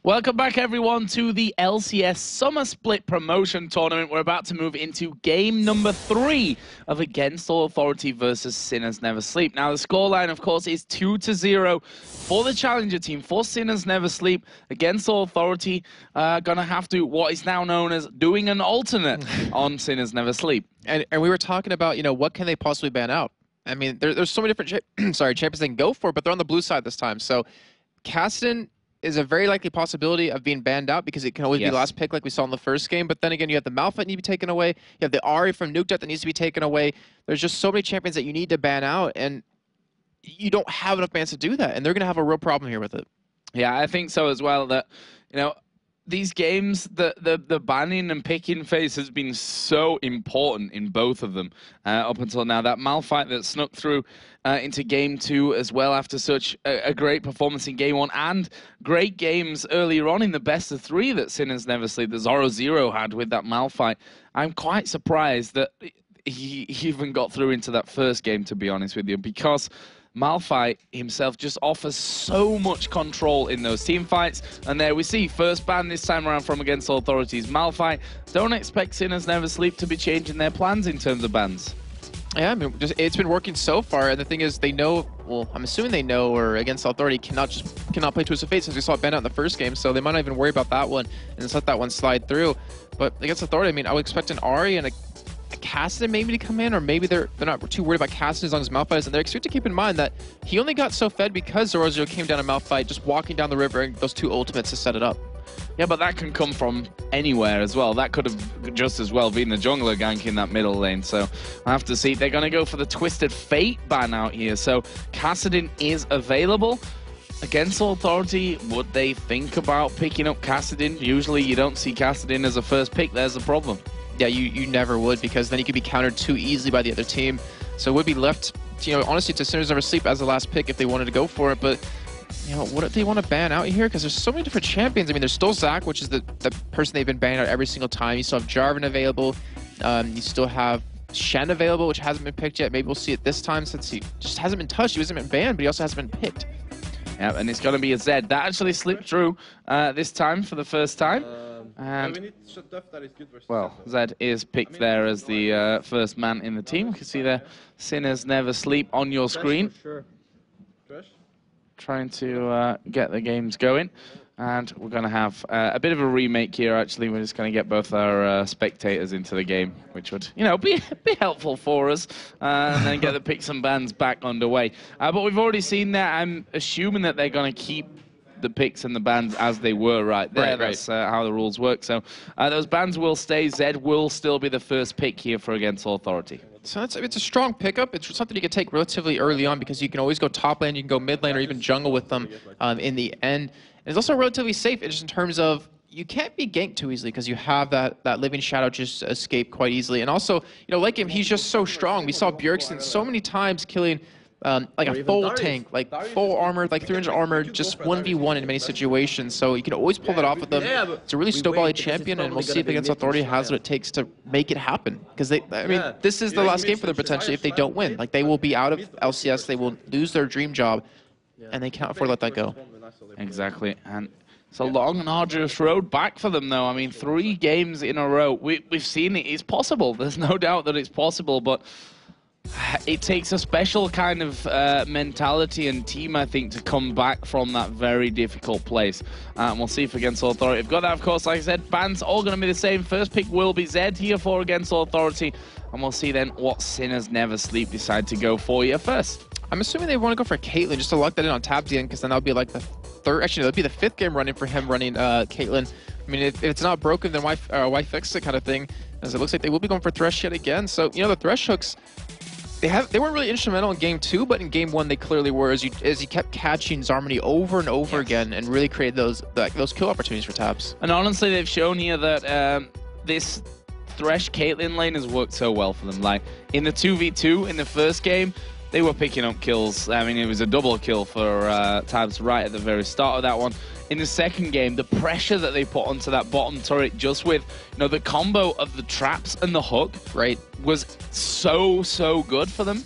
Welcome back, everyone, to the LCS Summer Split Promotion Tournament. We're about to move into game number 3 of Against All Authority versus Sinners Never Sleep. Now, the scoreline, of course, is 2-0 for the challenger team, for Sinners Never Sleep. Against All Authority, gonna have to, what is now known as doing an alternate on Sinners Never Sleep. And we were talking about, what can they possibly ban out? I mean, there's so many different champions they can go for, but they're on the blue side this time. So, Kassadin is a very likely possibility of being banned out because it can always be last pick like we saw in the first game. But then again, you have the Malphite need to be taken away. You have the Ahri from Nuke that needs to be taken away. There's just so many champions that you need to ban out, and you don't have enough bans to do that. And they're going to have a real problem here with it. Yeah, I think so as well. That, these games, the banning and picking phase has been so important in both of them up until now. That Malphite that snuck through into Game 2 as well after such a great performance in Game 1 and great games earlier on in the best of 3 that Sinners Never Sleep, the Zoro Zero had with that Malphite. I'm quite surprised that he even got through into that first game, to be honest with you, because Malphite himself just offers so much control in those team fights. And there we see first ban this time around from Against All Authorities. Malphite, don't expect Sinners Never Sleep to be changing their plans in terms of bans. Yeah, I mean, it's been working so far, and the thing is, they know, well, I'm assuming they know, or Against All Authority cannot play Twist of Fate since we saw it banned out in the first game, so they might not even worry about that one and just let that one slide through. But Against Authority, I mean, I would expect an Ahri and a Kassadin maybe to come in, or maybe they're not too worried about Kassadin as long as Malphite is, and they're expected to keep in mind that he only got so fed because Zoro Zero came down to Malphite just walking down the river and those 2 ultimates to set it up. Yeah, but that can come from anywhere as well. That could have just as well been the jungler gank in that middle lane. So I have to see. They're going to go for the Twisted Fate ban out here. So Kassadin is available. Against All Authority, would they think about picking up Kassadin? Usually you don't see Kassadin as a first pick. There's a problem. Yeah, you never would, because then you could be countered too easily by the other team. So it would be left, honestly, to Sinners Never Sleep as the last pick if they wanted to go for it. But, what if they want to ban out here? Because there's so many different champions. I mean, there's still Zac, which is the person they've been banning out every single time. You still have Jarvan available. You still have Shen available, which hasn't been picked yet. Maybe we'll see it this time since he just hasn't been touched. He hasn't been banned, but he also hasn't been picked. Yeah, and it's going to be a Zed. That actually slipped through this time for the first time. And, well, Zed is picked there as the first man in the team. You can see there, Sinners Never Sleep on your screen. Trying to get the games going. And we're going to have a bit of a remake here, actually. We're just going to get both our spectators into the game, which would, be helpful for us. And then get the picks and bans back underway. But we've already seen that. I'm assuming that they're going to keep the picks and the bans as they were right there. Right. That's how the rules work. So those bans will stay. Zed will still be the first pick here for Against All Authority. So it's a strong pickup. It's something you can take relatively early on because you can always go top lane, you can go mid lane, or even jungle with them in the end. And it's also relatively safe just in terms of you can't be ganked too easily because you have that Living Shadow just escape quite easily. And also, like him, he's just so strong. We saw Bjergsen so many times killing like a full tank, like full armor, like 300 armor, just 1v1 in many situations. So you can always pull that off with them. It's a really snowbally champion, and we'll see if Against Authority has what it takes to make it happen. Because this is the last game for them potentially if they don't win. Like, they will be out of LCS, they will lose their dream job, and they can't afford to let that go. Exactly, and it's a long and arduous road back for them, though. I mean, 3 games in a row. We've seen it. It's possible. There's no doubt that it's possible, but it takes a special kind of mentality and team, I think, to come back from that very difficult place. And we'll see if Against All Authority have got that, of course. Like I said, bans all going to be the same. First pick will be Zed here for Against All Authority. And we'll see then what Sinners Never Sleep decide to go for here first. I'm assuming they want to go for Caitlyn just to lock that in on Tabs again, because then that'll be like the third, actually, that'll be the 5th game running for him running Caitlyn. I mean, if it's not broken, then why fix it kind of thing? As it looks like they will be going for Thresh yet again. So, the Thresh hooks, they weren't really instrumental in Game 2, but in Game 1 they clearly were, as you kept catching Zarmony over and over again and really created those kill opportunities for Tabs. And honestly, they've shown here that this Thresh Caitlyn lane has worked so well for them. Like, in the 2v2 in the first game, they were picking up kills. I mean, it was a double kill for Tabs right at the very start of that one. In the second game, the pressure that they put onto that bottom turret, just with the combo of the traps and the hook, right, was so good for them.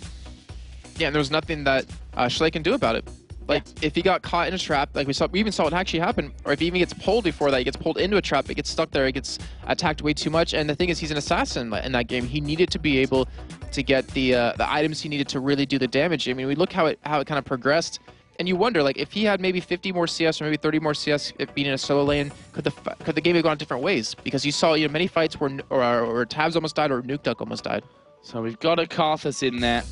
Yeah, and there was nothing that Schley can do about it. Like, if he got caught in a trap, like we even saw it actually happen, or if he even gets pulled before that, he gets pulled into a trap, it gets stuck there, he gets attacked way too much. And the thing is, he's an assassin in that game. He needed to be able to get the items he needed to really do the damage. I mean, we look how it kind of progressed, and you wonder, like, if he had maybe 50 more CS or maybe 30 more CS being in a solo lane, could the game have gone different ways? Because you saw, many fights where or Tabs almost died or Nuke Duck almost died. So we've got a Karthus in there.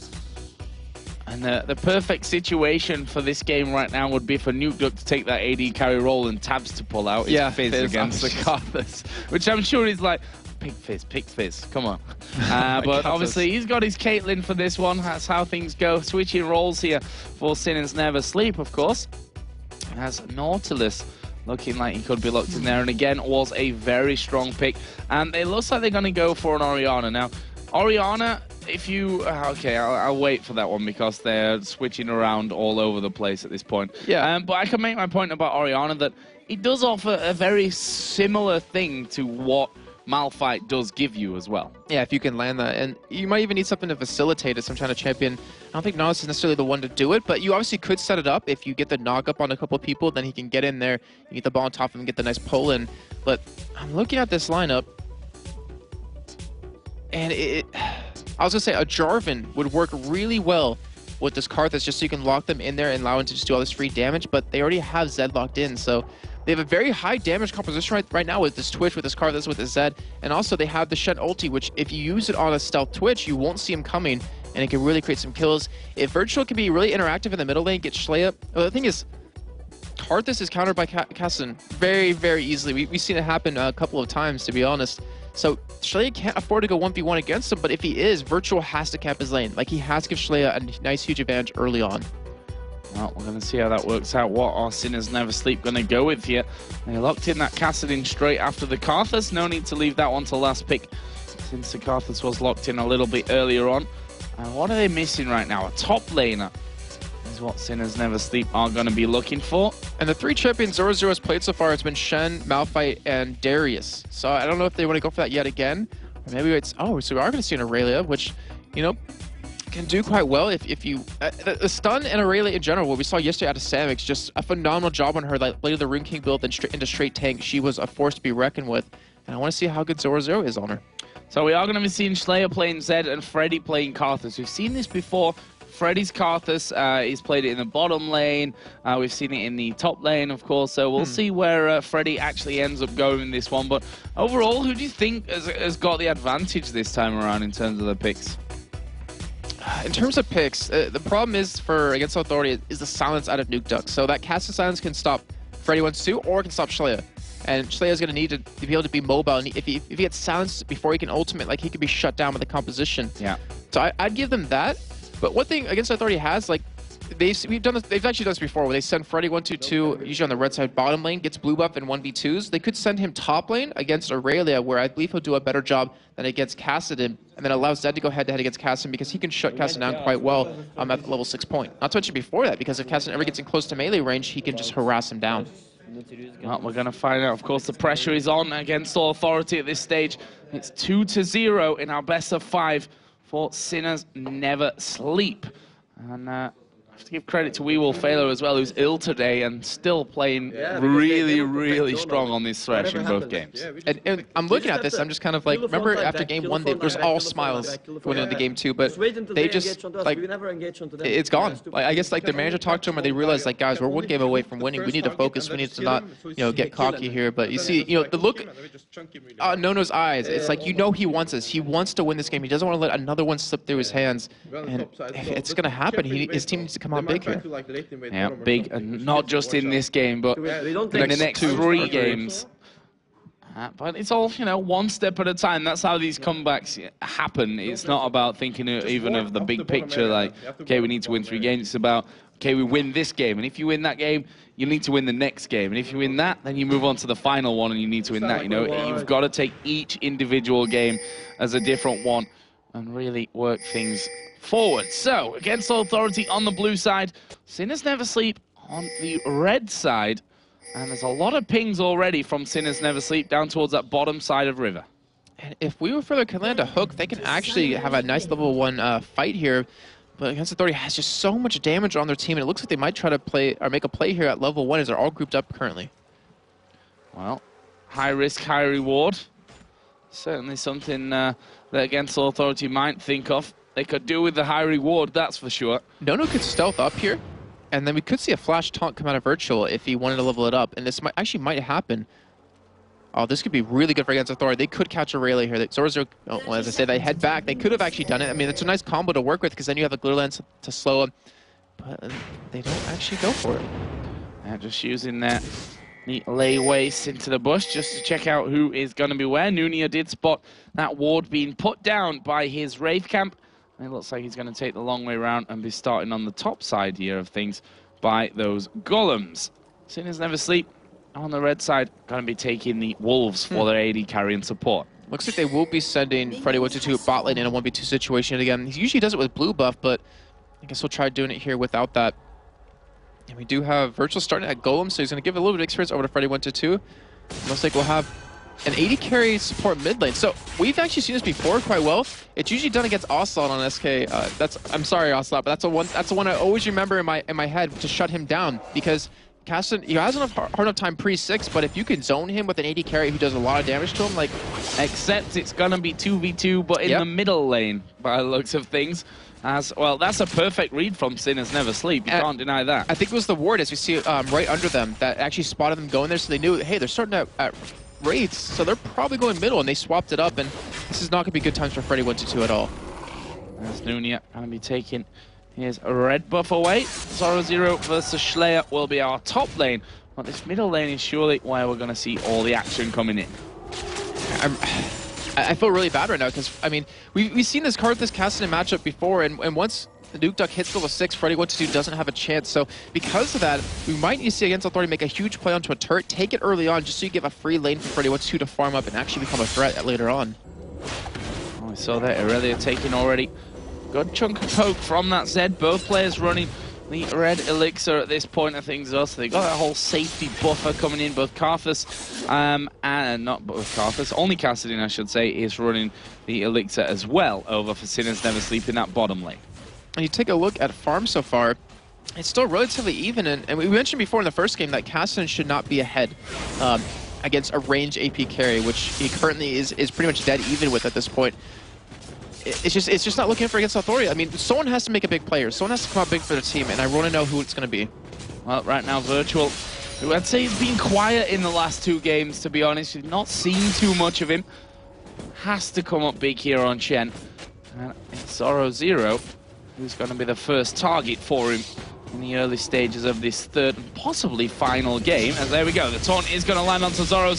And the perfect situation for this game right now would be for Nuke Duck to take that AD carry role and Tabs to pull out his Fizz against the Karthus, which I'm sure he's like, pick Fizz, come on. But obviously he's got his Caitlyn for this one. That's how things go. Switching roles here for Sinners Never Sleep, of course. As Nautilus looking like he could be locked in there. And again, was a very strong pick. And it looks like they're going to go for an Orianna. Now, Orianna, if you... okay, I'll wait for that one because they're switching around all over the place at this point. Yeah. But I can make my point about Orianna that it does offer a very similar thing to what Malphite does give you as well. Yeah, if you can land that. And you might even need something to facilitate it, some kind of champion. I don't think Nautilus is necessarily the one to do it, but you obviously could set it up. If you get the knock up on a couple of people, then he can get in there, you get the ball on top of him, get the nice pull in. But I'm looking at this lineup, and I was going to say a Jarvan would work really well with this Karthus just so you can lock them in there and allow him to just do all this free damage, but they already have Zed locked in, so they have a very high damage composition right now with this Twitch, with this Karthus, with this Zed, and also they have the Shen ulti, which if you use it on a stealth Twitch, you won't see him coming, and it can really create some kills. If Virtual can be really interactive in the middle lane, get Schleia, well, the thing is, Karthus is countered by Kassadin very, very easily. We've seen it happen a couple of times, to be honest. So Schleia can't afford to go 1v1 against him, but if he is, Virtual has to cap his lane. Like, he has to give Schleia a nice, huge advantage early on. Well, we're going to see how that works out. What are Sinners Never Sleep going to go with here? They locked in that Kassadin straight after the Karthus. No need to leave that one to last pick, since the Karthus was locked in a little bit earlier on. And what are they missing right now? A top laner is what Sinners Never Sleep are going to be looking for. And the three champions 0-0 has played so far, it's been Shen, Malphite, and Darius. So I don't know if they want to go for that yet again. Or maybe it's... Oh, so we are going to see an Aurelia, which, can do quite well if you... the stun and Aurelia in general, what we saw yesterday out of Samix, just a phenomenal job on her. Like, later the Rune King build, then into straight tank. She was a force to be reckoned with. And I want to see how good 0-0 is on her. So we are going to be seeing Schleia playing Zed and Freddy playing Karthus. We've seen this before. Freddy's Karthus, he's played it in the bottom lane. We've seen it in the top lane, of course. So we'll see where Freddy actually ends up going in this one. But overall, who do you think has got the advantage this time around in terms of the picks? In terms of picks, the problem is for against Authority is the silence out of Nuke Duck. So that casting silence can stop Freddy 1-2 or it can stop Schleia. And Schleia is going to need to be able to be mobile. And if he gets silenced before he can ultimate, like, he could be shut down with the composition. Yeah. So I'd give them that. But one thing Against Authority has, like, they've actually done this before, where they send Freddy 1-2-2, usually on the red side bottom lane, gets blue buff in 1v2s. They could send him top lane against Aurelia, where I believe he'll do a better job than against Kassadin, and then allow Zed to go head-to-head against Kassadin, because he can shut Kassadin down quite well at the level 6 point. Not to mention before that, because if Kassadin ever gets in close to melee range, he can just harass him down. Well, we're going to find out. Of course, the pressure is on against Authority at this stage. It's 2-0 in our best of 5 for Sinners Never Sleep. And I have to give credit to WeWolf as well, who's ill today and still playing really strong on this thresh in both games. And I'm looking at this, I'm just kind of like, remember after game 1, there's all smiles going into game 2, but they just, like, it's gone. Like, I guess, like, the manager talked to them and they realized, like, guys, we're 1 game away from winning. We need to focus. We need to not, get cocky here. But you see, the look on Nono's eyes, it's like, he wants this. He wants to win this game. He doesn't want to let another one slip through his hands. And if it's going to happen, his team needs to come out big here. Yeah, big, and not just in this game, but in the next 3 games. But it's all, one step at a time. That's how these comebacks happen. It's not about thinking even of the big picture, like, okay, we need to win 3 games. It's about, okay, we win this game, and if you win that game, you need to win the next game. And if you win that, then you move on to the final one, and you need to win that. You've got to take each individual game as a different one and really work things forward. So, against Authority on the blue side, Sinners Never Sleep on the red side. And there's a lot of pings already from Sinners Never Sleep down towards that bottom side of River. And if we were further can land a hook, they can actually have a nice level 1 fight here. But Against Authority has just so much damage on their team, and it looks like they might try to play or make a play here at level 1 as they're all grouped up currently. Well, high risk, high reward. Certainly something that Against Authority might think of. They could do with the high reward, that's for sure. Nono could stealth up here, and then we could see a flash taunt come out of Virtual if he wanted to level it up, and this might happen. Oh, this could be really good for Against Authority. They could catch a Rayleigh here. Zoro, well, as I say, they head back. They could have actually done it. I mean, it's a nice combo to work with because then you have a Glitter Lance to slow them. But they don't actually go for it. Just using that neat lay waste into the bush just to check out who is going to be where. Nunia did spot that ward being put down by his Wraith Camp. And it looks like he's going to take the long way around and be starting on the top side here of things by those Golems. Sinners Never Sleep. On the red side, going to be taking the Wolves for their AD carry and support. Looks like they will be sending Freddy122 bot lane in a 1v2 situation again. He usually does it with blue buff, but I guess we'll try doing it here without that. And we do have Virtual starting at Golem, so he's going to give a little bit of experience over to Freddy122. Looks like we'll have an AD carry support mid lane. So we've actually seen this before quite well. It's usually done against Ocelot on SK. I'm sorry, Ocelot, but that's the one I always remember in my head to shut him down because Cassidy, he has hard enough time pre-6, but if you can zone him with an AD carry who does a lot of damage to him, like... Except it's going to be 2v2, but in the middle lane, by the looks of things. As well, that's a perfect read from Sinners Never Sleep. You can't deny that. I think it was the ward, as we see right under them, that actually spotted them going there, so they knew, hey, they're starting at Wraiths, so they're probably going middle, and they swapped it up, and this is not going to be good times for Freddy122 at all. As Nunia going to be taking his red buff away. Zoro versus Schleyer will be our top lane, but this middle lane is surely where we're going to see all the action coming in. I feel really bad right now because, I mean, we've seen this card, this Cassidy matchup before, and once the Nuke Duck hits level 6, Freddy122 doesn't have a chance. So because of that, we might need to see Against Authority make a huge play onto a turret, take it early on just so you give a free lane for Freddy122 to farm up and actually become a threat later on. Oh, we saw that Aurelia taking already good chunk of poke from that Zed. Both players running the red elixir at this point of things also. They got that whole safety buffer coming in. Both Karthus and not both Karthus, only Cassidy, I should say, is running the elixir as well over for Sinners Never Sleep in that bottom lane. And you take a look at farm so far, it's still relatively even, and we mentioned before in the first game that Cassidy should not be ahead against a range AP carry, which he currently is pretty much dead even with at this point. It's just not looking for Against Authority. I mean, someone has to make a big player. Someone has to come out big for the team, and I want to know who it's going to be. Well, right now, Virtual, who I'd say has been quiet in the last 2 games, to be honest. We've not seen too much of him. Has to come up big here on Chen. And it's Zoro, who's going to be the first target for him in the early stages of this third and possibly final game. As there we go, the taunt is going to land onto Zoro.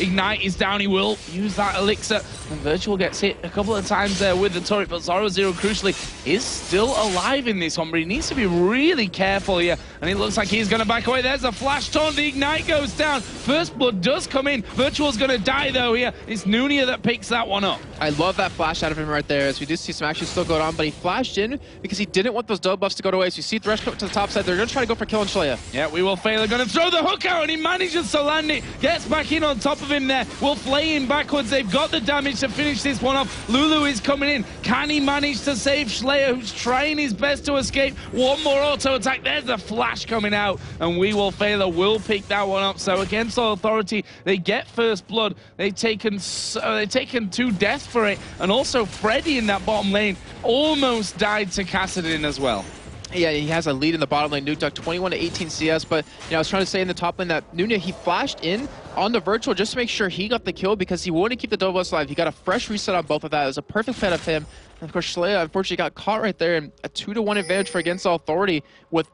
Ignite is down, he will use that elixir. And Virtual gets hit a couple of times there with the turret, but Zoro, crucially, is still alive in this one, but he needs to be really careful here. And it looks like he's going to back away. There's a flash taunt, the Ignite goes down. First blood does come in. Virtual's going to die though here. It's Nunia that picks that one up. I love that flash out of him right there, as we do see some action still going on, but he flashed in because he didn't want those double buffs to go to waste. You see Thresh come to the top side. They're going to try to go for kill on Schleyer. Yeah, we will fail. They're going to throw the hook out, and he manages to land it. Gets back in on top of him there. Will flay him backwards. They've got the damage to finish this one off. Lulu is coming in. Can he manage to save Schleyer, who's trying his best to escape? One more auto attack. There's the flash coming out, and we will fail. Will pick that one up. So Against Authority, they get first blood. They've taken 2 deaths for it, and also Freddy in that bottom lane almost died to Cassidy as well. Yeah, he has a lead in the bottom lane. Nuke Duck 21 to 18 CS, but you know, I was trying to say in the top lane that Nunia, he flashed in on the Virtual just to make sure he got the kill because he wanted to keep the double buffs alive. He got a fresh reset on both of that. It was a perfect fit of him. And of course, Schleyer unfortunately got caught right there, and a 2-1 advantage for Against Authority with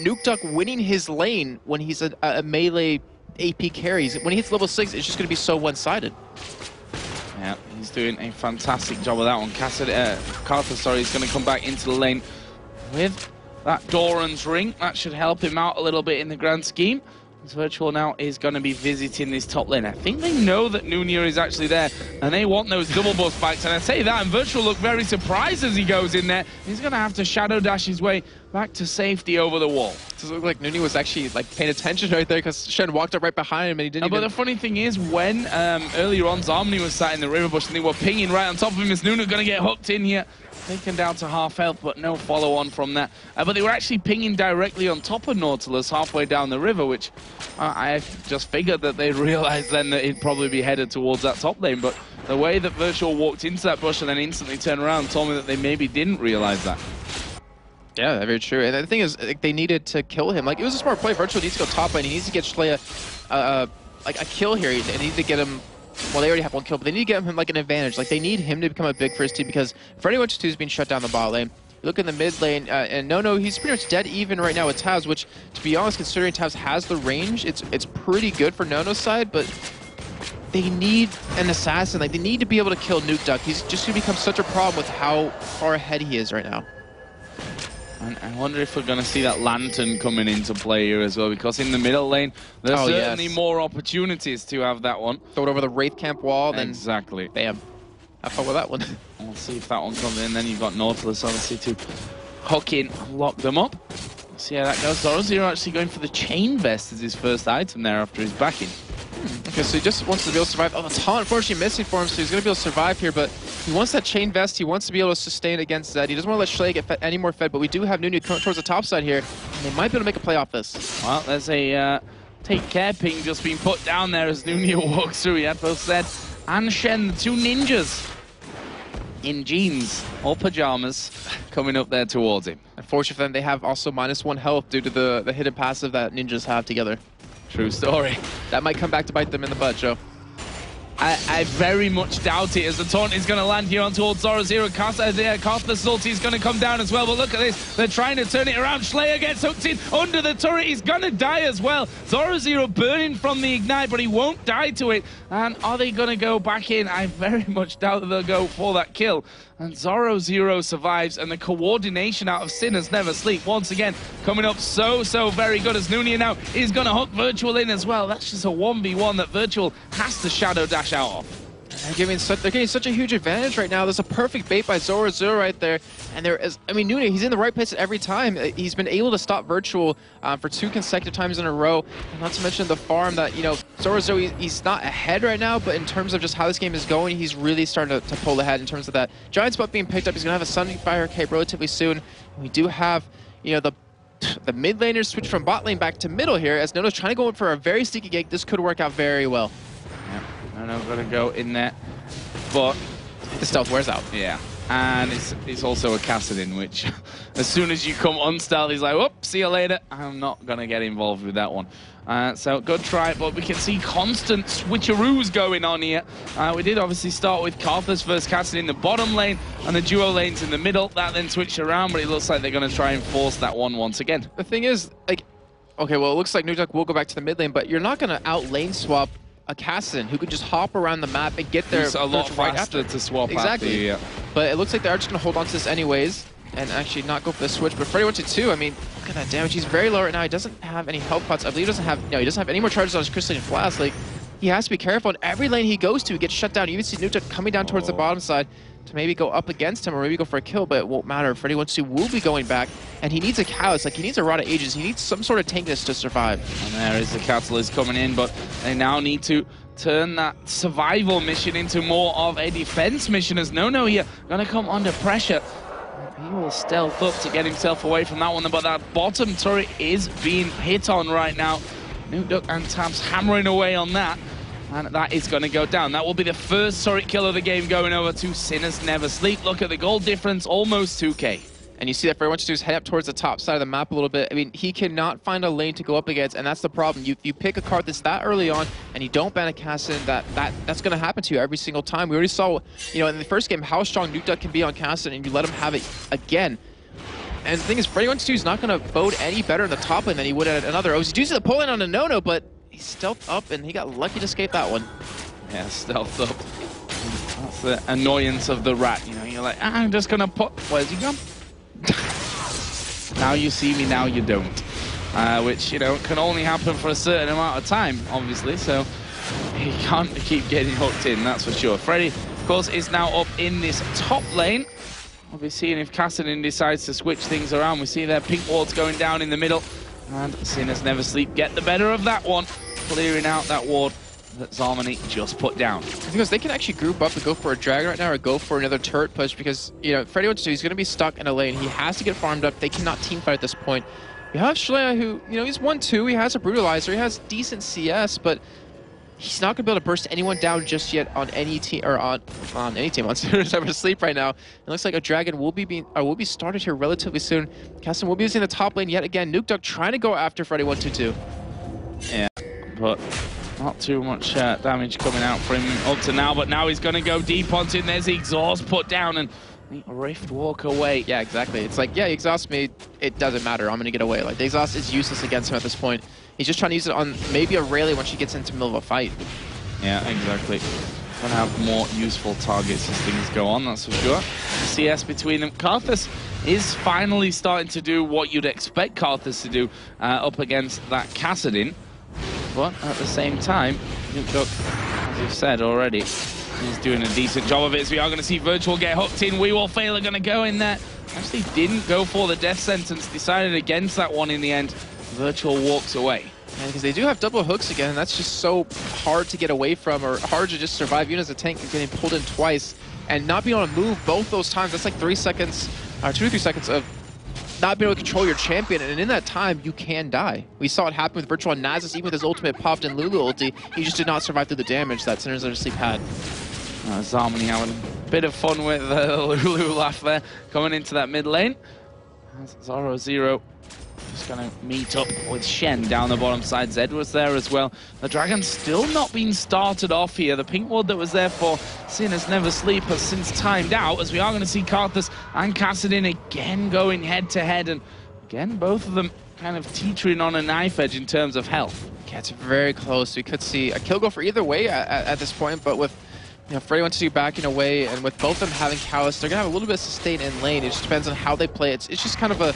Nuke Duck winning his lane when he's a melee AP carries. When he hits level 6, it's just going to be so one-sided. Yeah, he's doing a fantastic job of that one. Karthus, is going to come back into the lane with that Doran's ring. That should help him out a little bit in the grand scheme. This Virtual now is going to be visiting this top lane. I think they know that Nunia is actually there, and they want those double buff spikes. And I say that, and Virtual look very surprised as he goes in there. He's going to have to shadow dash his way back to safety over the wall. Does it look like Nuni was actually like paying attention right there because Shen walked up right behind him and he didn't even... But the funny thing is, when earlier on Zomni was sat in the river bush and they were pinging right on top of him, is Nunu going to get hooked in here? Taken down to half health, but no follow-on from that. But they were actually pinging directly on top of Nautilus halfway down the river, which I just figured that they'd realize then that he'd probably be headed towards that top lane. But the way that Virtual walked into that bush and then instantly turned around told me that they maybe didn't realize that. Yeah, very true. And the thing is, like, they needed to kill him. Like, it was a smart play. Virtual needs to go top lane. He needs to get Shlaya like a kill here. They need to get him. Well, they already have one kill, but they need to get him like an advantage. Like, they need him to become a big first team because Freddy 122 is being shut down the bot lane. You look in the mid lane, and No, he's pretty much dead even right now with Taz, which, to be honest, considering Taz has the range, it's pretty good for Nono's side, but they need an assassin. Like, they need to be able to kill Nuke Duck. He's just going to become such a problem with how far ahead he is right now. And I wonder if we're going to see that Lantern coming into play here as well, because in the middle lane, there's certainly more opportunities to have that one. Throw it over the Wraith Camp wall, then exactly. Bam. Have fun with that one. We'll see if that one comes in. Then you've got Nautilus, obviously, to hook in, lock them up. See how that goes. Zoro actually going for the Chain Vest as his first item there after his backing. Okay, so he just wants to be able to survive. Oh, the taunt unfortunately missing for him, so he's going to be able to survive here, but he wants that Chain Vest. He wants to be able to sustain against Zed. He doesn't want to let Shlay get any more fed, but we do have Nunu coming towards the top side here, and they might be able to make a play off this. Well, there's a take care ping just being put down there as Nunu walks through. He had both Zed and Shen, the two ninjas, in jeans or pajamas, coming up there towards him. Unfortunately for them, they have also -1 health due to the hidden passive that ninjas have together. True story. That might come back to bite them in the butt, Joe. I very much doubt it, as the taunt is going to land here on towards Zoro. Carthus' ulti is going to come down as well, but look at this. They're trying to turn it around. Slayer gets hooked in under the turret. He's going to die as well. Zoro burning from the ignite, but he won't die to it. And are they going to go back in? I very much doubt that they'll go for that kill. And Zoro survives, and the coordination out of Sinners Never Sleep once again coming up so very good, as Nunia now is going to hook Virtual in as well. That's just a 1v1 that Virtual has to shadow dash out of. They're getting such a huge advantage right now. There's a perfect bait by Zoro right there. And there is, I mean, Nunia, he's in the right place at every time. He's been able to stop Virtual for 2 consecutive times in a row. And not to mention the farm that, you know, Zoro, he's not ahead right now, but in terms of just how this game is going, he's really starting to pull ahead in terms of that Giant Spot being picked up. He's going to have a Sunfire cape relatively soon. And we do have, you know, the mid laners switch from bot lane back to middle here, as Nono's trying to go in for a very sneaky gank. This could work out very well. No, going to go in there, but the stealth wears out. Yeah, and it's also a Kassadin, which as soon as you come unstealth, he's like, whoop, see you later. I'm not going to get involved with that one. So good try, but we can see constant switcheroos going on here. We did obviously start with Carthus versus Kassadin in the bottom lane and the duo lanes in the middle. That then switched around, but it looks like they're going to try and force that one once again. The thing is, like, okay, well, it looks like Nuke will go back to the mid lane, but you're not going to out lane swap a Kassadin who could just hop around the map and get there. It's a lot faster to swap exactly. After, yeah. But it looks like they're just going to hold on to this anyways and actually not go for the switch. But Freddy 122, I mean, look at that damage. He's very low right now. He doesn't have any health pots. I believe he doesn't have, no, he doesn't have any more charges on his Crystalline Flask. Like, he has to be careful. And every lane he goes to, he gets shut down. You even see Nuke coming down towards the bottom side to maybe go up against him or maybe go for a kill, but it won't matter. Freddy 122 will be going back, and he needs a Callus. Like, he needs a Rod of Ages. He needs some sort of tankness to survive. And there is the Catalyst coming in, but they now need to turn that survival mission into more of a defense mission, as No here gonna come under pressure. He will stealth up to get himself away from that one, but that bottom turret is being hit on right now. Nuke and Tabs hammering away on that, and that is going to go down. That will be the first turret kill of the game, going over to Sinners Never Sleep. Look at the gold difference, almost 2K. And you see that Freddy 122 is head up towards the top side of the map a little bit. I mean, he cannot find a lane to go up against, and that's the problem. You pick a card that's that early on, and you don't ban a Kassadin, that's going to happen to you every single time. We already saw, you know, in the first game how strong Nuke can be on Kassadin, and you let him have it again. And the thing is, Freddy 122 is not going to bode any better in the top lane than he would at another. He's using the pull in on a No, but he stealthed up, and he got lucky to escape that one. Yeah, stealthed up. That's the annoyance of the rat. You know, you're like, I'm just going to put... Where's he gone? Now you see me, now you don't. Which, you know, can only happen for a certain amount of time, obviously, so he can't keep getting hooked in, that's for sure. Freddy, of course, is now up in this top lane. we'll be seeing if Kassadin decides to switch things around. We see their pink wards going down in the middle, and Sinners Never Sleep get the better of that one, clearing out that ward that Zarmani just put down. Because they can actually group up and go for a dragon right now or go for another turret push because, you know, Freddy wants to, he's going to be stuck in a lane. He has to get farmed up. They cannot team fight at this point. You have Shlea who, you know, he's 1-2. He has a brutalizer. He has decent CS, but he's not going to be able to burst anyone down just yet on any team, or on any team. On Sinners Never Sleep right now. It looks like a dragon will be started here relatively soon. Kassadin will be using the top lane yet again. Nukeduck trying to go after Freddy 1-2-2. Yeah, but not too much damage coming out for him up to now, but now he's going to go deep onto him. There's the exhaust put down and Rift walk away. Yeah, exactly. It's like, yeah, exhaust me, it doesn't matter. I'm going to get away. Like, the exhaust is useless against him at this point. He's just trying to use it on maybe a Rayleigh when she gets into the middle of a fight. Yeah, exactly. Going to have more useful targets as things go on, that's for sure. The CS between them. Karthus is finally starting to do what you'd expect Karthus to do up against that Kassadin. But at the same time, Nukeduck, as you've said already, he's doing a decent job of it. So we are going to see Virtual get hooked in. We Will Fail are going to go in there. Actually didn't go for the death sentence, decided against that one in the end. Virtual walks away. Yeah, because they do have double hooks again, and that's just so hard to get away from, or hard to just survive. Even as a tank, getting pulled in twice and not being able to move both those times. That's like 3 seconds, or 2 to 3 seconds of not being able to control your champion, and in that time, you can die. We saw it happen with Virtual and Nasus, even with his ultimate popped and Lulu ulti. He just did not survive through the damage that Sinners Never Sleep had. Zarmani having a bit of fun with Lulu laugh there, coming into that mid lane. Zoro Zero just going to meet up with Shen down the bottom side. Zed was there as well. The Dragon's still not been started off here. The pink ward that was there for Sinners Never Sleep has since timed out, as we are going to see Karthus and Kassadin again going head to head, and again both of them kind of teetering on a knife edge in terms of health. Yeah, it's very close. We could see a kill go for either way at this point, but with, you know, Freddy 1-2 backing away, and with both of them having Callus, they're going to have a little bit of sustain in lane. It just depends on how they play. It's just kind of a,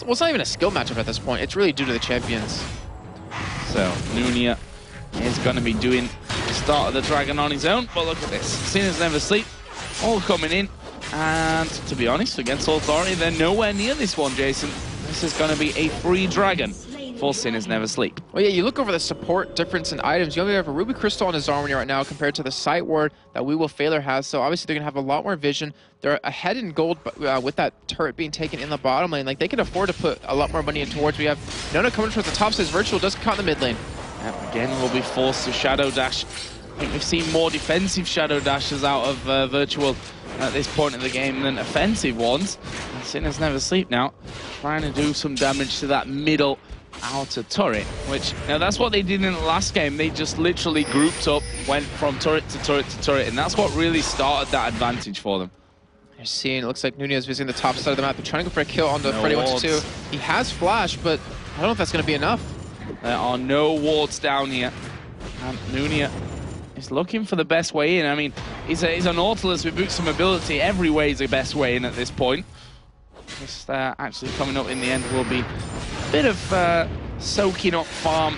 well, it's not even a skill matchup at this point. It's really due to the champions. So Nunia is going to be doing the start of the Dragon on his own, but look at this. Sinners Never Sleep all coming in, and to be honest, against Authority, they're nowhere near this one, Jason. This is going to be a free Dragon for Sinners Never Sleep. Well, yeah, you look over the support difference in items. You only have a Ruby Crystal on his Zarmani right now compared to the Sight Ward that We Will Failure has. So obviously they're going to have a lot more vision. They're ahead in gold with that turret being taken in the bottom lane. Like, they can afford to put a lot more money in towards. We have Nona coming towards the top, says Virtual does cut in the mid lane. Yep, again, will be forced to Shadow Dash. I think we've seen more defensive Shadow Dashes out of Virtual at this point in the game than offensive ones. And Sinners Never Sleep now, trying to do some damage to that middle outer turret, which, now that's what they did in the last game. They just literally grouped up, went from turret to turret to turret, and that's what really started that advantage for them. You're seeing, it looks like Nunez visiting the top side of the map. They're trying to go for a kill on the Freddy 1-2. He has flash, but I don't know if that's going to be enough. There are no wards down here. And Nunia is looking for the best way in. I mean, he's a Nautilus with boots of mobility. Every way is the best way in at this point. Just actually coming up in the end will be a bit of soaking up farm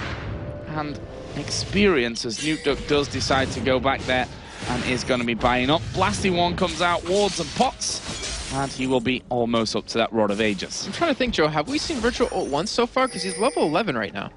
and experience, as Nukeduck does decide to go back there and is going to be buying up. Blasting one comes out, wards and pots, and he will be almost up to that Rod of Ages. I'm trying to think, Joe, have we seen Virtual ult once so far? Because he's level 11 right now.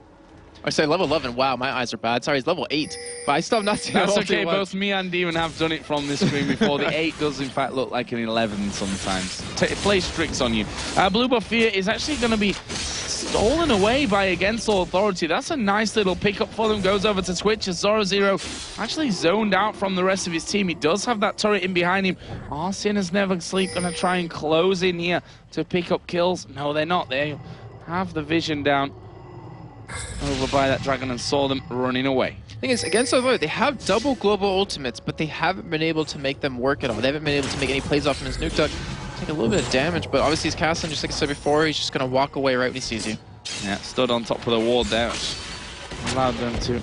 I say level 11, wow, my eyes are bad. Sorry, he's level 8, but I still have not seen him. That's okay, both me and Demon have done it from this screen before. The 8 does in fact look like an 11 sometimes. It plays tricks on you. Blue Buff Fear is actually going to be stolen away by Against All Authority. That's a nice little pickup for them. Goes over to Twitch as Zoro Zero actually zoned out from the rest of his team. He does have that turret in behind him. Are Sinners Never Sleep going to try and close in here to pick up kills? No, they're not. They have the vision down over by that Dragon and saw them running away. The thing is, Against Authority, they have double global ultimates, but they haven't been able to make them work at all. They haven't been able to make any plays off him. His Nukeduck take a little bit of damage, but obviously he's casting, just like I said before, he's just going to walk away right when he sees you. Yeah, stood on top of the ward there, which allowed them to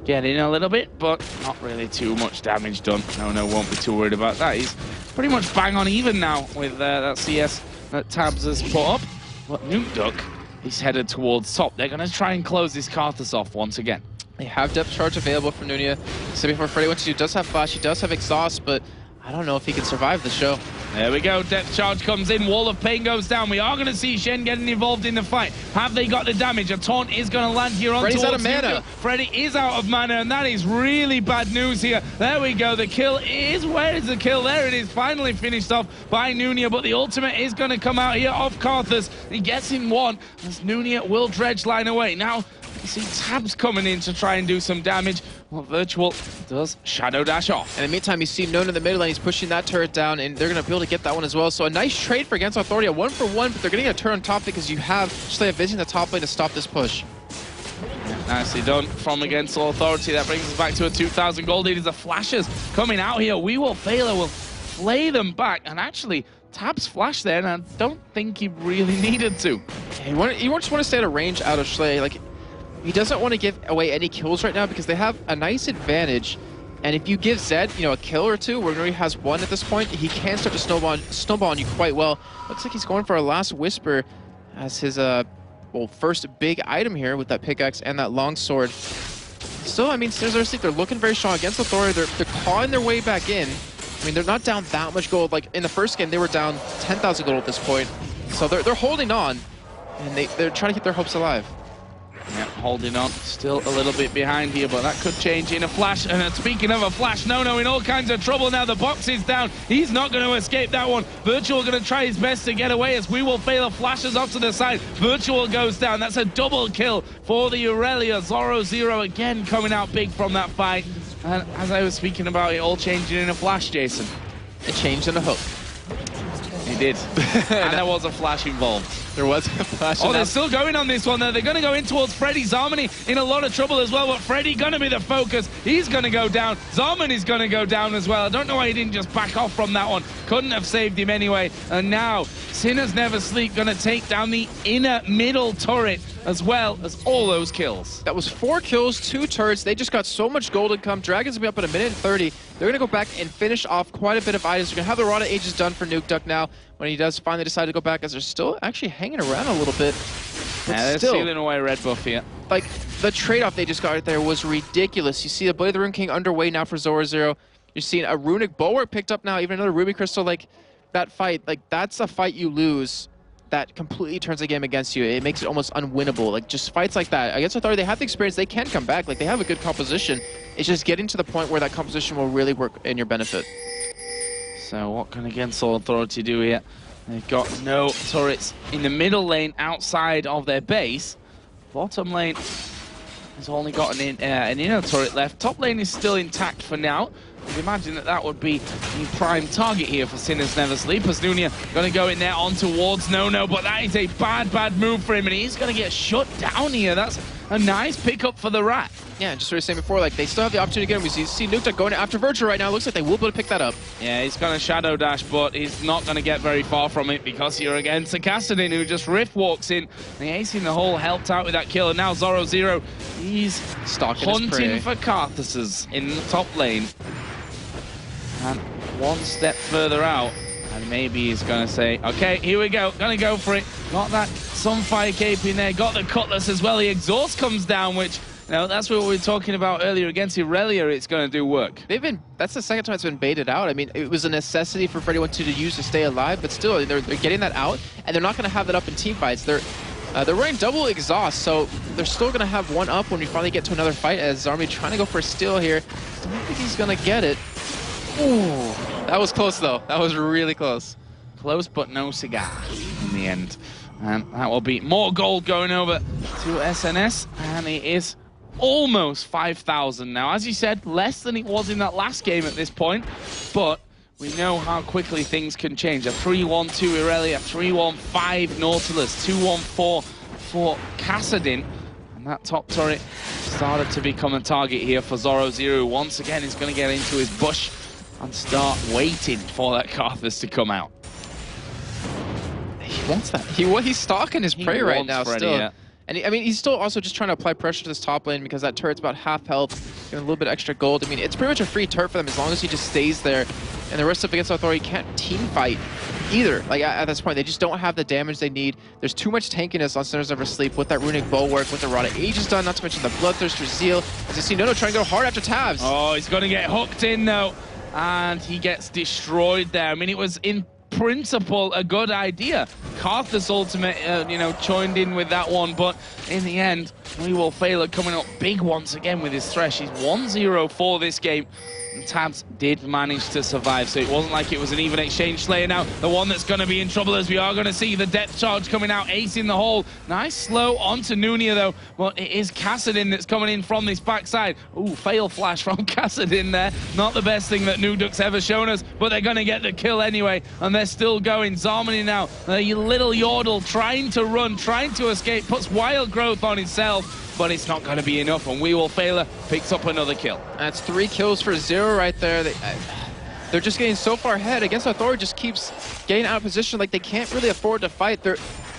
get in a little bit, but not really too much damage done. No, won't be too worried about that. He's pretty much bang on even now with that CS that Tabs has put up. But Nukeduck, he's headed towards top. They're going to try and close this Karthus off once again. They have depth charge available from Nunia. So before Freddy 1-2 does have flash, he does have exhaust, but I don't know if he can survive the show. There we go, Depth Charge comes in, Wall of Pain goes down. We are going to see Shen getting involved in the fight. Have they got the damage? A taunt is going to land here on Freddy's towards out of mana. Freddy is out of mana, and that is really bad news here. There we go, the kill is, where is the kill? There it is, finally finished off by Nunia, but the ultimate is going to come out here off Karthus. He gets in one, as Nunia will dredge line away. Now, you see Tabs coming in to try and do some damage. Well, Virtual does Shadow Dash off. In the meantime, you see Nona in the mid lane. He's pushing that turret down, and they're going to be able to get that one as well. So a nice trade for Against Authority, a 1-for-1, but they're getting a turn on top because you have Slaya visiting the top lane to stop this push. Nicely done from Against Authority. That brings us back to a 2,000 gold lead as the flashes coming out here. We Will Fail will flay them back, and actually Tabs flash there, and I don't think he really needed to. Yeah, you just want to stay at a range out of Slaya. Like, he doesn't want to give away any kills right now because they have a nice advantage. And if you give Zed, a kill or two, where he has one at this point, he can start to snowball on you quite well. Looks like he's going for a Last Whisper as his first big item here with that pickaxe and that longsword. Still, I mean, they're looking very strong Against Authority. They're clawing their way back in. I mean, they're not down that much gold. Like in the first game, they were down 10,000 gold at this point. So they're holding on, and they're trying to keep their hopes alive. Yeah, holding on, still a little bit behind here, but that could change in a flash. And speaking of a flash, Nono in all kinds of trouble now. The box is down. He's not going to escape that one. Virtual going to try his best to get away as We Will Fail flashes off to the side. Virtual goes down. That's a double kill for the Aurelia. Zoro again coming out big from that fight. And as I was speaking about, it all changing in a flash, Jason. It changed in a hook. It did. And there was a flash involved. There was a flash. Oh, they're still going on this one, though. They're going to go in towards Freddy. Zarmany in a lot of trouble as well, but Freddy going to be the focus. He's going to go down. Zarmany's going to go down as well. I don't know why he didn't just back off from that one. Couldn't have saved him anyway. And now, Sinners Never Sleep going to take down the inner middle turret as well as all those kills. That was 4 kills, 2 turrets. They just got so much gold income. Dragons will be up in 1:30. They're going to go back and finish off quite a bit of items. They're going to have the Rada Ages done for Nuke Duck now when he does finally decide to go back, as they're still actually hanging around a little bit. But yeah, they're stealing away red buff here. Like, the trade-off they just got right there was ridiculous. You see the Blade of the Rune King underway now for Zoro. You're seeing a Runic Bulwark picked up now, even another Ruby Crystal. Like, that fight, like, that's a fight you lose that completely turns the game against you. It makes it almost unwinnable. Like, just fights like that. Against Authority, they have the experience. They can come back. Like, they have a good composition. It's just getting to the point where that composition will really work in your benefit. So what can Against Authority do here? They've got no turrets in the middle lane outside of their base. Bottom lane has only got an inner turret left. Top lane is still intact for now. I'd imagine that would be the prime target here for Sinners Never Sleep, as Nunia going to go in there on towards Nono, but that is a bad move for him, and he's going to get shut down here. That's a nice pickup for the Rat. Yeah, just what I was saying before, like, they still have the opportunity to get him. We see Nuke Duck going after Virtual right now. Looks like they will be able to pick that up. Yeah, he's going to Shadow Dash, but he's not going to get very far from it because you're against a Kassadin who just riff walks in. The ace in the hole helped out with that kill, and now Zoro, he's stalking hunting for Karthuses in the top lane. And one step further out, and maybe he's going to say, okay, here we go, going to go for it. Got that Sunfire Cape in there, got the Cutlass as well. The exhaust comes down, which, that's what we were talking about earlier. Against Aurelia, it's going to do work. That's the second time it's been baited out. I mean, it was a necessity for Freddy 1-2 to use to stay alive, but still, they're getting that out, and they're not going to have that up in team fights. They're running double exhaust, so they're still going to have one up when we finally get to another fight, as Zarmy trying to go for a steal here. Don't think he's going to get it. Ooh, that was close, though. That was really close. Close, but no cigar in the end. And that will be more gold going over to SNS, and it is almost 5,000 now. As you said, less than it was in that last game at this point, but we know how quickly things can change. A 3-1-2 Aurelia, 3-1-5 Nautilus, 2-1-4 for Kassadin. And that top turret started to become a target here for Zoro. Once again, he's going to get into his bush and start waiting for that Karthus to come out. He wants that. He's stalking his prey right now still. Yeah. And I mean, he's still also just trying to apply pressure to this top lane because that turret's about half health, getting a little bit extra gold. I mean, it's pretty much a free turret for them as long as he just stays there. And the rest of Against Authority can't team fight either. Like, at this point, they just don't have the damage they need. There's too much tankiness on Sinners Never Sleep with that Runic Bulwark, with the Rada Ages done, not to mention the Bloodthirster Zeal. As you see Nono trying to go hard after Tabs. Oh, he's going to get hooked in, though. And he gets destroyed there. I mean, it was in principle a good idea. Karthus ultimate, joined in with that one, but in the end, we will fail at coming up big once again with his Thresh. He's 1-0 for this game. And Tabs did manage to survive, so it wasn't like it was an even exchange. Slayer now, the one that's going to be in trouble, as we are going to see the depth charge coming out, Ace in the hole. Nice slow onto Nunia, though. Well, it is Kassadin that's coming in from this backside. Ooh, fail flash from Kassadin there. Not the best thing that Nukduk's ever shown us, but they're going to get the kill anyway, and they're still going. Zarmany now, the little Yordle trying to run, trying to escape, puts Wild Growth on himself, but it's not going to be enough, and We Will Failure picks up another kill. That's 3 kills for 0 right there. They're just getting so far ahead. Against Authority just keeps getting out of position. Like, they can't really afford to fight.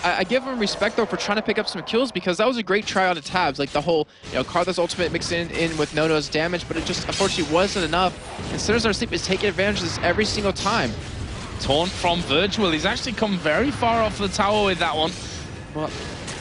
I give them respect, though, for trying to pick up some kills, because that was a great try out of Tabs. Like, the whole, Karthus ultimate mixed in with Nono's damage, but it just, unfortunately, wasn't enough. And Sinners Never Sleep is taking advantage of this every single time. Taunt from Virtual. He's actually come very far off the tower with that one, but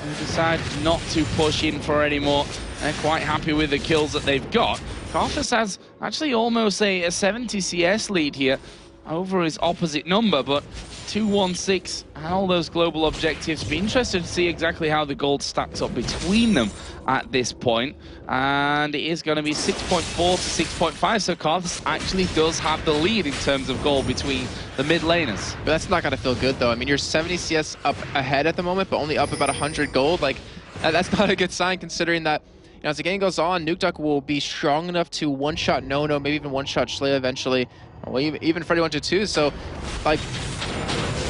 they decide not to push in for any more. They're quite happy with the kills that they've got. Karthus has actually almost a 70 CS lead here over his opposite number, but 2-1-6 and all those global objectives. Be interested to see exactly how the gold stacks up between them at this point. And it is going to be 6.4 to 6.5, so Karthus actually does have the lead in terms of gold between the mid laners. But that's not going to feel good, though. I mean, you're 70 CS up ahead at the moment, but only up about 100 gold. Like, that's not a good sign, considering that, as the game goes on, Nukduk will be strong enough to one-shot Nono, maybe even one-shot Slayer eventually, or even Freddy 122. So, like,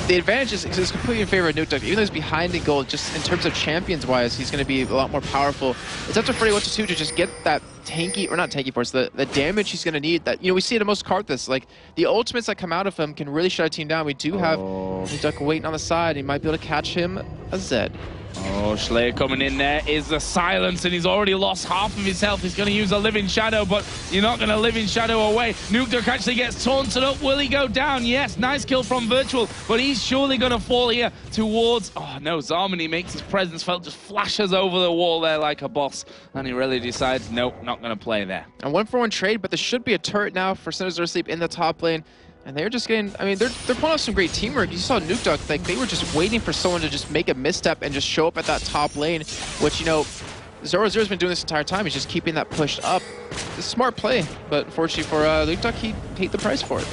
the advantage is completely in favor of Nukduk. Even though he's behind in gold, just in terms of champions-wise, he's going to be a lot more powerful. It's up to Freddy 122 to just get that tanky, or not tanky force, the damage he's going to need. That, we see it in most Karthus. Like, the ultimates that come out of him can really shut a team down. We do have Nukduk waiting on the side. He might be able to catch him a Zed. Oh, Slayer coming in there is the silence, and he's already lost half of his health. He's going to use a Living Shadow, but you're not going to Living Shadow away. Nukduk actually gets taunted up. Will he go down? Yes, nice kill from Virtual, but he's surely going to fall here towards... Oh, no, Zarmany makes his presence felt, just flashes over the wall there like a boss, and he really decides, nope, not going to play there. A 1-for-1 trade, but there should be a turret now for Sinners Never Sleep in the top lane. And they're just getting, I mean, they're pulling off some great teamwork. You saw Nukduk, like, they were just waiting for someone to just make a misstep and just show up at that top lane, which, Zoro0's been doing this entire time. He's just keeping that pushed up. It's a smart play, but unfortunately for Nukduk, he paid the price for it.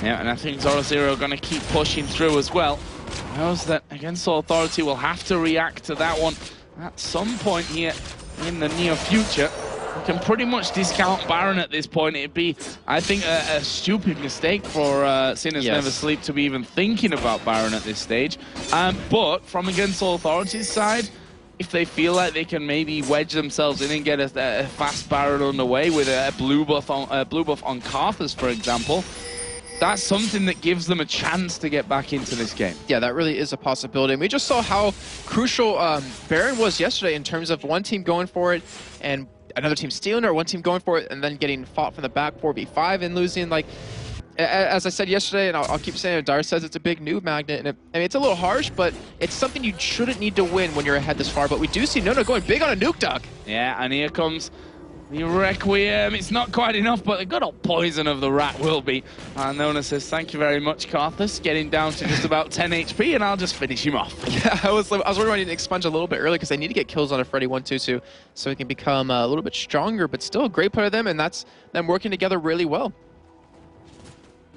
Yeah, and I think Zoro0 going to keep pushing through as well. Knows that Against Authority will have to react to that one at some point here in the near future. We can pretty much discount Baron at this point. It'd be, I think, a stupid mistake for Sinners Never Sleep to be even thinking about Baron at this stage. But from Against Authority's side, if they feel like they can maybe wedge themselves in and get a fast Baron underway with a blue buff on Karthus, for example, that's something that gives them a chance to get back into this game. Yeah, that really is a possibility. And we just saw how crucial Baron was yesterday in terms of one team going for it and another team stealing it, or one team going for it and then getting fought from the back 4v5 and losing. Like, as I said yesterday, and I'll keep saying it, Dar says it's a big noob magnet, and I mean, it's a little harsh, but it's something you shouldn't need to win when you're ahead this far. But we do see Nono going big on a Nukduk. Yeah, and here comes the Requiem. It's not quite enough, but the good old poison of the rat will be. And Nono says, thank you very much, Karthus, getting down to just about 10 HP, and I'll just finish him off. Yeah, I was wondering I need to expunge a little bit early, because they need to get kills on a Freddy 122 so he can become a little bit stronger, but still a great player of them, and that's them working together really well.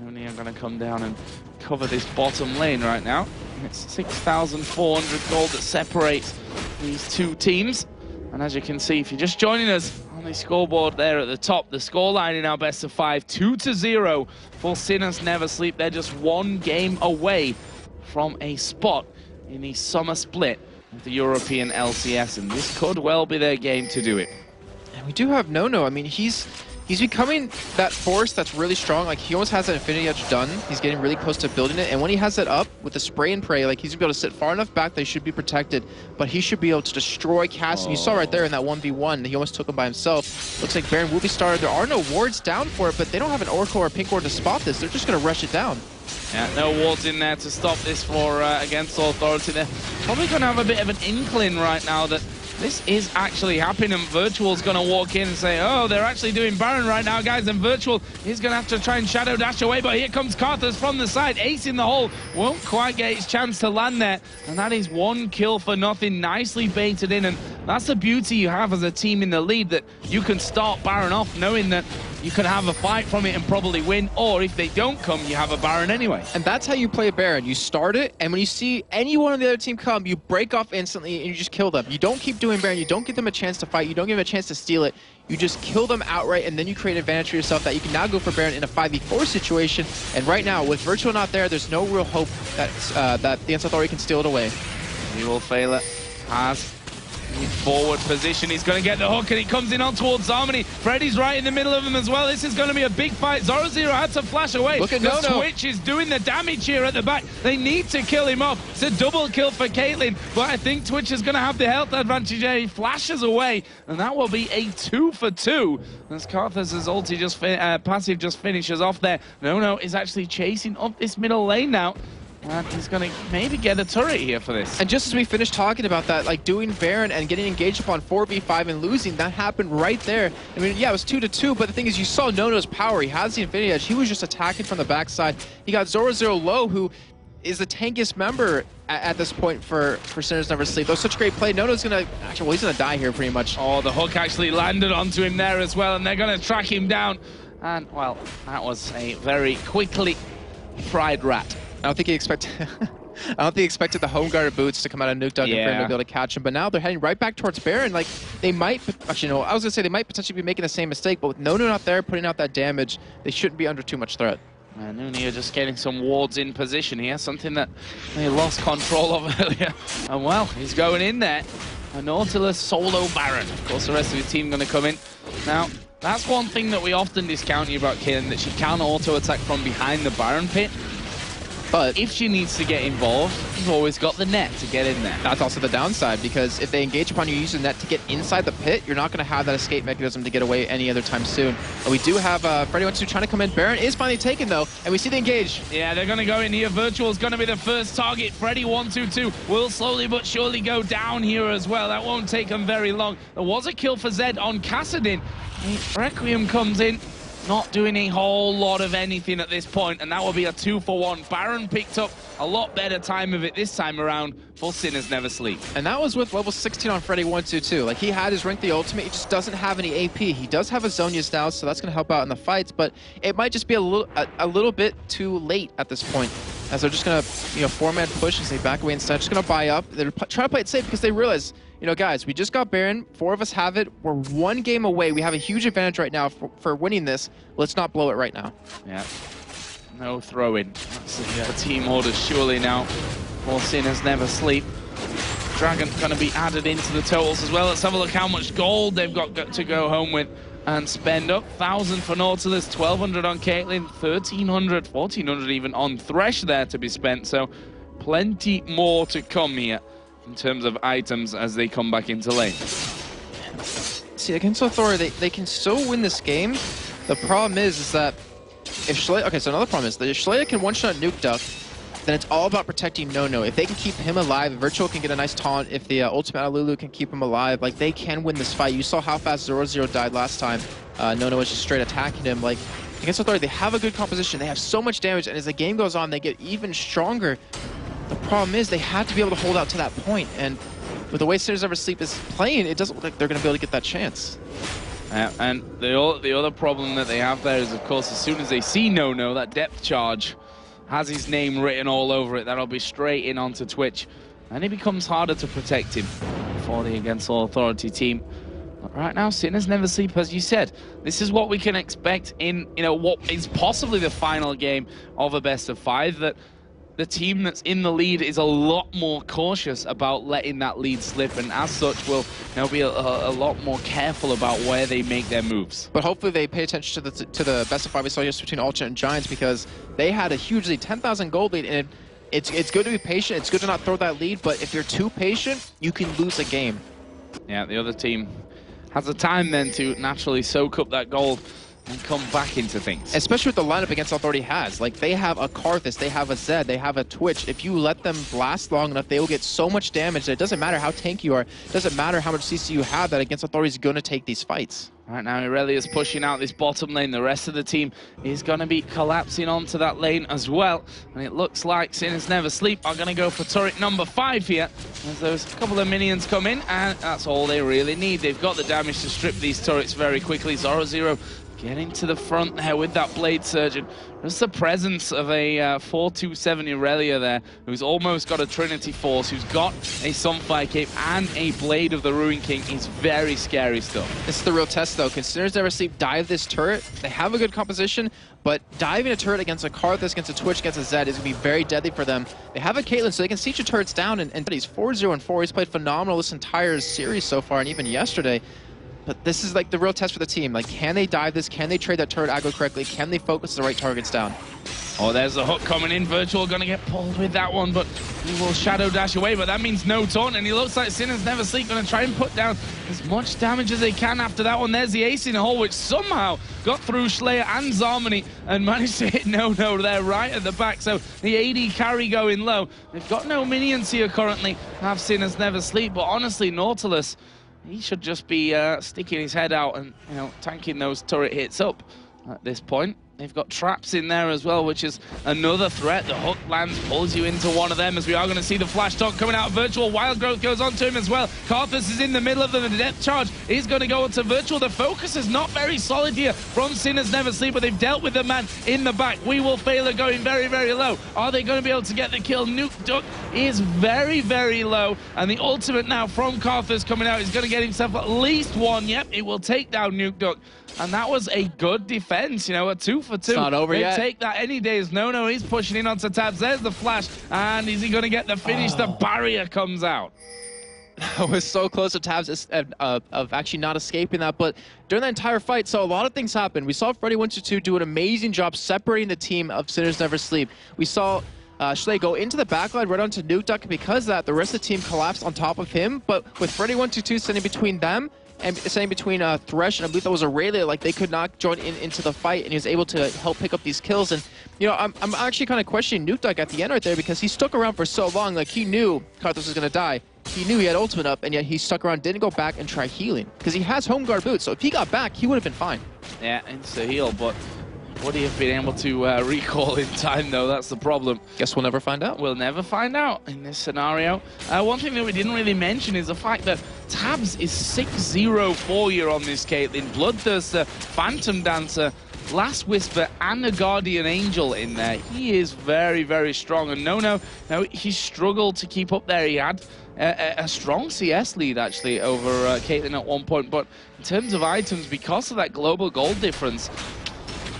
Oni are going to come down and cover this bottom lane right now. It's 6,400 gold that separates these two teams. And as you can see, if you're just joining us on the scoreboard there at the top, the scoreline in our best of 5, 2-0 for Sinners Never Sleep. They're just one game away from a spot in the summer split of the European LCS, and this could well be their game to do it. And we do have Nono. I mean, he's becoming that force that's really strong. Like, he almost has that Infinity Edge done. He's getting really close to building it. And when he has it up with the spray and pray, like, he's going to be able to sit far enough back that he should be protected. But he should be able to destroy Cass. And you saw right there in that 1v1, he almost took him by himself. Looks like Baron will be started. There are no wards down for it, but they don't have an Oracle or a Pink Ward to spot this. They're just going to rush it down. Yeah, no wards in there to stop this for Against Authority. They're probably going to have a bit of an inkling right now that this is actually happening. Virtual's going to walk in and say, oh, they're actually doing Baron right now, guys, and Virtual is going to have to try and shadow dash away, but here comes Karthus from the side, ace in the hole, won't quite get his chance to land there, and that is 1 kill for nothing, nicely baited in, and that's the beauty you have as a team in the lead, that you can start Baron off knowing that you can have a fight from it and probably win, or if they don't come, you have a Baron anyway. And that's how you play a Baron. You start it, and when you see anyone on the other team come, you break off instantly and you just kill them. You don't keep doing Baron, you don't give them a chance to fight, you don't give them a chance to steal it. You just kill them outright, and then you create an advantage for yourself that you can now go for Baron in a 5v4 situation. And right now, with Virtual not there, there's no real hope that the NC Authority can steal it away. He will fail it. Has forward position, he's going to get the hook, and he comes in on towards Zarmony. Freddy's right in the middle of him as well. This is going to be a big fight. Zoro had to flash away. Look at Nono. Twitch is doing the damage here at the back. They need to kill him off. It's a double kill for Caitlyn, but I think Twitch is going to have the health advantage here. He flashes away, and that will be a 2 for 2 as Karthus' ulti just passive just finishes off there. Nono is actually chasing up this middle lane now. And he's going to maybe get a turret here for this. And just as we finished talking about that, like doing Baron and getting engaged upon 4v5 and losing, that happened right there. I mean, yeah, it was 2-2, but the thing is, you saw Nono's power. He has the Infinity Edge. He was just attacking from the backside. He got Zoro low, who is the tankiest member at this point for Sinners Never Sleep. That was such a great play. Nono's going to, actually, well, he's going to die here pretty much. Oh, the hook actually landed onto him there as well, and they're going to track him down. And, well, that was a very quickly fried rat. I don't think he expected. I don't think he expected the home guarded boots to come out of Nuke Dug and for him to be able to catch him. But now they're heading right back towards Baron. Like they might, actually, no. I was gonna say they might potentially be making the same mistake, but with Nono not there, putting out that damage, they shouldn't be under too much threat. And Nuni are just getting some wards in position here, something that they lost control of earlier. And well, he's going in there. A Nautilus solo Baron. Of course, the rest of his team gonna come in now. That's one thing that we often discount you about Kaylin, that she can auto attack from behind the Baron pit. But if she needs to get involved, you've always got the net to get in there. That's also the downside, because if they engage upon you using the net to get inside the pit, you're not going to have that escape mechanism to get away any other time soon. And we do have Freddy 1-2 trying to come in. Baron is finally taken, though, and we see the engage. Yeah, they're going to go in here. Virtual is going to be the first target. Freddy 1-2-2 will slowly but surely go down here as well. That won't take them very long. There was a kill for Zed on Kassadin. Requiem comes in. Not doing a whole lot of anything at this point, and that will be a 2-for-1. Baron picked up a lot better time of it this time around for Sinners Never Sleep. And that was with level 16 on Freddy 1-2-2. Like, he had his rank the ultimate, he just doesn't have any AP. He does have a Zhonya's now, so that's going to help out in the fights, but it might just be a little bit too late at this point, as they're just going to, four-man push and say back away instead. Just going to buy up. They're trying to play it safe because they realize, guys, we just got Baron. 4 of us have it. We're 1 game away. We have a huge advantage right now for winning this. Let's not blow it right now. Yeah. No throwing. That's the team orders surely now. For Sinners Never Sleep. Dragon going to be added into the totals as well. Let's have a look how much gold they've got to go home with and spend up. 1,000 for Nautilus, 1,200 on Caitlyn, 1,300, 1,400 even on Thresh there to be spent. So plenty more to come here in terms of items as they come back into lane. See, against Authority, they can still win this game. The problem is that if Shalea... Okay, so another problem is that if Shalea can one-shot Nuke Duck, then it's all about protecting Nono. If they can keep him alive, Virtual can get a nice taunt. If the Ultimate Lulu can keep him alive, like, they can win this fight. You saw how fast 0-0 died last time. Nono was just straight attacking him. Like, against Authority, they have a good composition. They have so much damage, and as the game goes on, they get even stronger. The problem is they have to be able to hold out to that point, and with the way Sinners Never Sleep is playing, it doesn't look like they're going to be able to get that chance. And the other problem that they have there is, of course, as soon as they see Nono, that depth charge has his name written all over it. That'll be straight in onto Twitch, and it becomes harder to protect him for the Against All Authority team. But right now, Sinners Never Sleep, as you said, this is what we can expect in what is possibly the final game of a best of 5. That the team that's in the lead is a lot more cautious about letting that lead slip, and as such will be a lot more careful about where they make their moves. But hopefully they pay attention to the best of 5 we saw just between Alternate and Giants, because they had a huge lead, 10,000 gold lead, and it's good to be patient. It's good to not throw that lead, but if you're too patient, you can lose a game. Yeah, the other team has the time then to naturally soak up that gold. and come back into things. Especially with the lineup against Authority has. Like, they have a Karthus, they have a Zed, they have a Twitch. If you let them last long enough, they will get so much damage that it doesn't matter how tanky you are, it doesn't matter how much CC you have, that against Authority is going to take these fights. Right now, Irelia's pushing out this bottom lane. The rest of the team is going to be collapsing onto that lane as well. And it looks like Sinners Never Sleep are going to go for turret number 5 here, as those couple of minions come in, and that's all they really need. They've got the damage to strip these turrets very quickly. Zoro getting to the front there with that Blade Surgeon. Just the presence of a 427 Irelia there, who's almost got a Trinity Force, who's got a Sunfire Cape and a Blade of the Ruin King, is very scary stuff. This is the real test, though. Can Sinners Never Sleep dive this turret? They have a good composition, but diving a turret against a Karthus, against a Twitch, against a Zed is going to be very deadly for them. They have a Caitlyn, so they can siege your turrets down, and he's 4-0-4. He's played phenomenal this entire series so far, and even yesterday. But this is like the real test for the team. Like, can they dive this? Can they trade that turret aggro correctly? Can they focus the right targets down? Oh, there's the hook coming in. Virtual going to get pulled with that one, but he will shadow dash away, but that means no taunt, and he looks like Sinners Never Sleep going to try and put down as much damage as they can after that one. There's the ace in the hole, which somehow got through Slayer and Zarmony and managed to hit No there right at the back, so the AD carry going low. They've got no minions here currently, have Sinners Never Sleep, but honestly, Nautilus, he should just be sticking his head out and, you know, tanking those turret hits up at this point. They've got traps in there as well, which is another threat. The hook lands, pulls you into one of them, as we are going to see the flash talk coming out. Virtual Wild Growth goes on to him as well. Karthus is in the middle of them, and the depth charge is going to go onto Virtual. The focus is not very solid here from Sinners Never Sleep, but they've dealt with the man in the back. We Will Fail are going very, very low. Are they going to be able to get the kill? Nuke Duck is very, very low, and the ultimate now from Karthus coming out is going to get himself at least one. Yep, it will take down Nuke Duck. And that was a good defense, you know, a 2 for 2. It's not over yet. Take that any day. No, he's pushing in onto Tabs. There's the flash, and is he going to get the finish? The barrier comes out. I was so close to Tabs of actually not escaping that, but during that entire fight, so a lot of things happened. We saw Freddy122 do an amazing job separating the team of Sinners Never Sleep. We saw Schley go into the backline right onto Nuke Duck, and because of that, the rest of the team collapsed on top of him, but with Freddy122 sitting between them, and sitting between Thresh and I believe that was Aurelia, like they could not join into the fight, and he was able to help pick up these kills. And you know, I'm actually kind of questioning Nuke Duck at the end right there, because he stuck around for so long. Like, he knew Karthus was going to die. He knew he had ultimate up, and yet he stuck around, didn't go back and try healing, because he has home guard boots. So if he got back, he would have been fine. Yeah, insta heal, but would he have been able to recall in time, though? That's the problem. Guess we'll never find out. We'll never find out in this scenario. One thing that we didn't really mention is the fact that Tabs is 6-0 here on this Caitlyn. Bloodthirster, Phantom Dancer, Last Whisper, and a Guardian Angel in there. He is very, very strong. And no, he struggled to keep up there. He had a strong CS lead, actually, over Caitlyn at one point. But in terms of items, because of that global gold difference,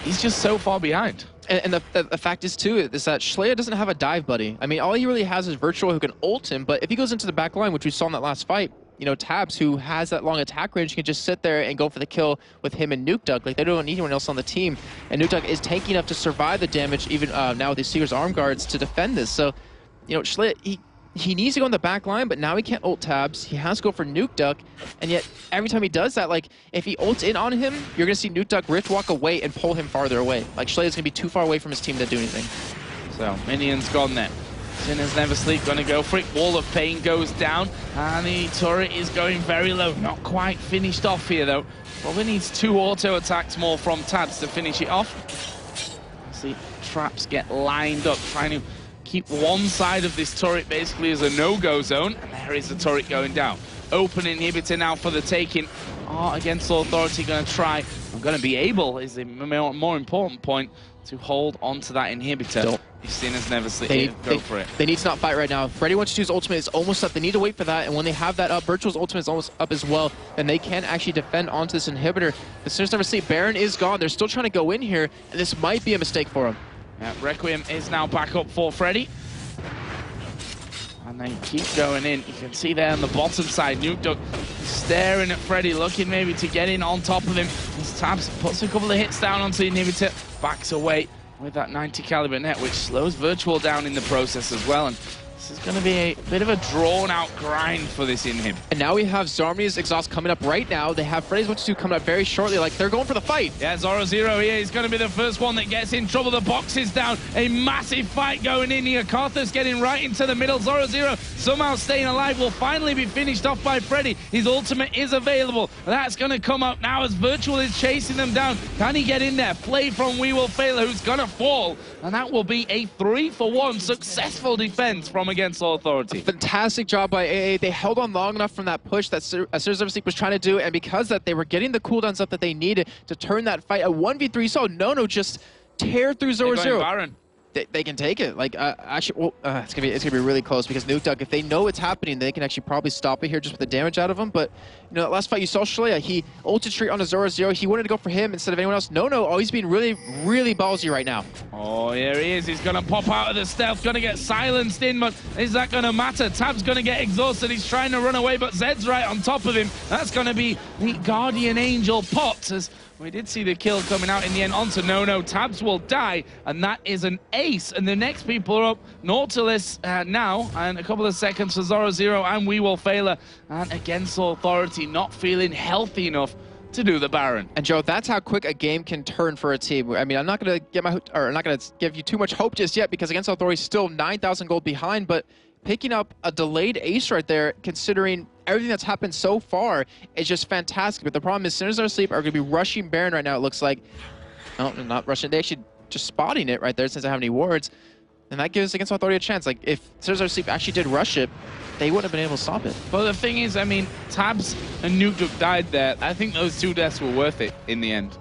he's just so far behind. And the fact is, too, is that Schleyer doesn't have a dive buddy. I mean, all he really has is Virtual, who can ult him, but if he goes into the back line, which we saw in that last fight, you know, Tabs, who has that long attack range, can just sit there and go for the kill with him and Nuke Duck. Like, they don't need anyone else on the team. And Nuke Duck is tanky enough to survive the damage, even now with these Seeker's arm guards, to defend this. So, you know, Schleyer, he needs to go in the back line, but now he can't ult Tabs. He has to go for Nuke Duck, and yet every time he does that, like, if he ults in on him, you're going to see Nuke Duck Rift walk away and pull him farther away. Like, Schleier's going to be too far away from his team to do anything. So, minions gone there. Sinners Never Sleep going to go for it. Wall of Pain goes down, and the turret is going very low. Not quite finished off here, though. Probably needs 2 auto attacks more from Tabs to finish it off. See, traps get lined up, trying to keep one side of this turret basically as a no-go zone. And there is the turret going down. Open inhibitor now for the taking. Against Authority going to try. I'm going to be able, is the more important point, to hold onto that inhibitor. If Sinners Never Sleep, go for it. They need to not fight right now. Freddy122's ultimate is almost up. They need to wait for that, and when they have that up, Virtual's ultimate is almost up as well, and they can actually defend onto this inhibitor. The Sinners Never Sleep, Baron is gone. They're still trying to go in here, and this might be a mistake for them. Yeah, Requiem is now back up for Freddy. And they keep going in. You can see there on the bottom side, Nuke Duck staring at Freddy, looking maybe to get in on top of him. His Tabs puts a couple of hits down onto the inhibitor, backs away with that 90 caliber net, which slows Virtual down in the process as well. And This is going to be a bit of a drawn-out grind for this Inhib. And now we have Zarmni's exhaust coming up right now. They have Freddy's 1-2 coming up very shortly. Like, they're going for the fight. Yeah, Zoro Zero here. He's going to be the first one that gets in trouble. The box is down. A massive fight going in here. Karthus getting right into the middle. Zoro Zero somehow staying alive. Will finally be finished off by Freddy. His ultimate is available. That's going to come up now as Virtual is chasing them down. Can he get in there? Play from We Will Fail, who's going to fall. And that will be a 3-for-1 successful defense from Against All Authority. Fantastic job by AA. They held on long enough from that push that Sinister Sleep was trying to do, and because that they were getting the cooldowns up that they needed to turn that fight. A 1v3, you saw Nono just tear through Zoro Zero. Baron. They can take it. Like, actually, well, it's gonna be really close because Nukeduck, if they know it's happening, they can actually probably stop it here just with the damage out of him. But you know, that last fight you saw Shalea, he ulted straight on a Zoro Zero. He wanted to go for him instead of anyone else. No, he's being really, really ballsy right now. Oh, here he is. He's gonna pop out of the stealth, gonna get silenced in, but is that gonna matter? Tab's gonna get exhausted. He's trying to run away, but Zed's right on top of him. That's gonna be the Guardian Angel pot, as we did see the kill coming out in the end onto No. Tabs will die, and that is an ace. And the next people are up. Nautilus now, and a couple of seconds for Zoro Zero and We Will Fail. And Against All Authority not feeling healthy enough to do the Baron. And Joe, that's how quick a game can turn for a team. I mean, I'm not gonna give you too much hope just yet because Against All Authority is still 9,000 gold behind, but picking up a delayed ace right there, considering everything that's happened so far, is just fantastic. But the problem is Sinners Are Asleep are going to be rushing Baron right now, it looks like. No, they're not rushing. They actually just spotting it right there since they have any wards. And that gives Against All Authority a chance. Like, if Sinners Are Asleep actually did rush it, they wouldn't have been able to stop it. Well, the thing is, I mean, Tabs and Nukeduck died there. I think those 2 deaths were worth it in the end.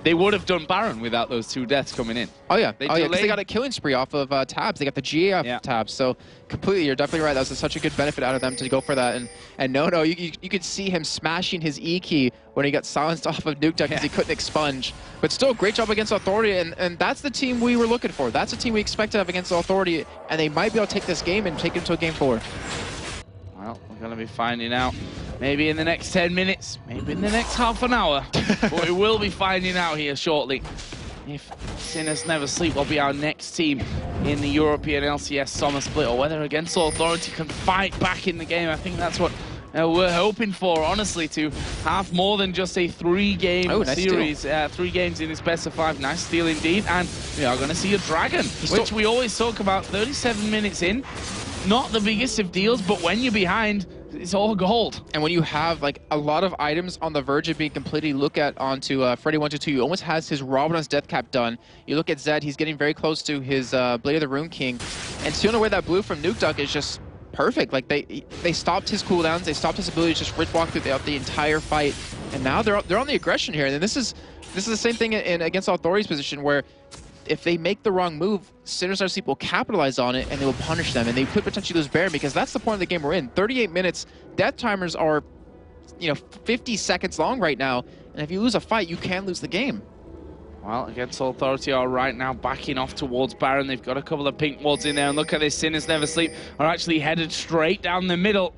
They would have done Baron without those 2 deaths coming in. Oh yeah, because they got a killing spree off of Tabs. They got the GA off of Tabs. So completely, you're definitely right. That was such a good benefit out of them to go for that. And no, you could see him smashing his E key when he got silenced off of Nukeduck because he couldn't expunge. But still, great job against Authority, and that's the team we were looking for. That's the team we expected to have against Authority, and they might be able to take this game and take it to a game 4. Well, we're going to be finding out maybe in the next 10 minutes, maybe in the next half an hour. But we will be finding out here shortly if Sinners Never Sleep will be our next team in the European LCS summer split, or whether Against All Authority can fight back in the game. I think that's what we're hoping for, honestly, to have more than just a 3-game series. 3 games in this best of 5. Nice steal indeed. And we are going to see a Dragon, which we always talk about 37 minutes in. Not the biggest of deals, but when you're behind, it's all gold. And when you have like a lot of items on the verge of being completely looked at onto Freddy 1-2, he almost has his Robin's death cap done. You look at Zed, he's getting very close to his Blade of the Rune King. And stealing away that blue from Nukeduck is just perfect. Like they stopped his cooldowns, they stopped his ability to just rip walk throughout the entire fight. And now they're on the aggression here. And this is the same thing in Against All Authority's position, where if they make the wrong move, Sinners Are Asleep will capitalize on it and they will punish them, and they could potentially lose Baron, because that's the point of the game we're in. 38 minutes, death timers are, 50 seconds long right now, and if you lose a fight, you can lose the game. Well, Against All Authority are right now backing off towards Baron. They've got a couple of pink wards in there, and look at this, Sinners Never Sleep are actually headed straight down the middle.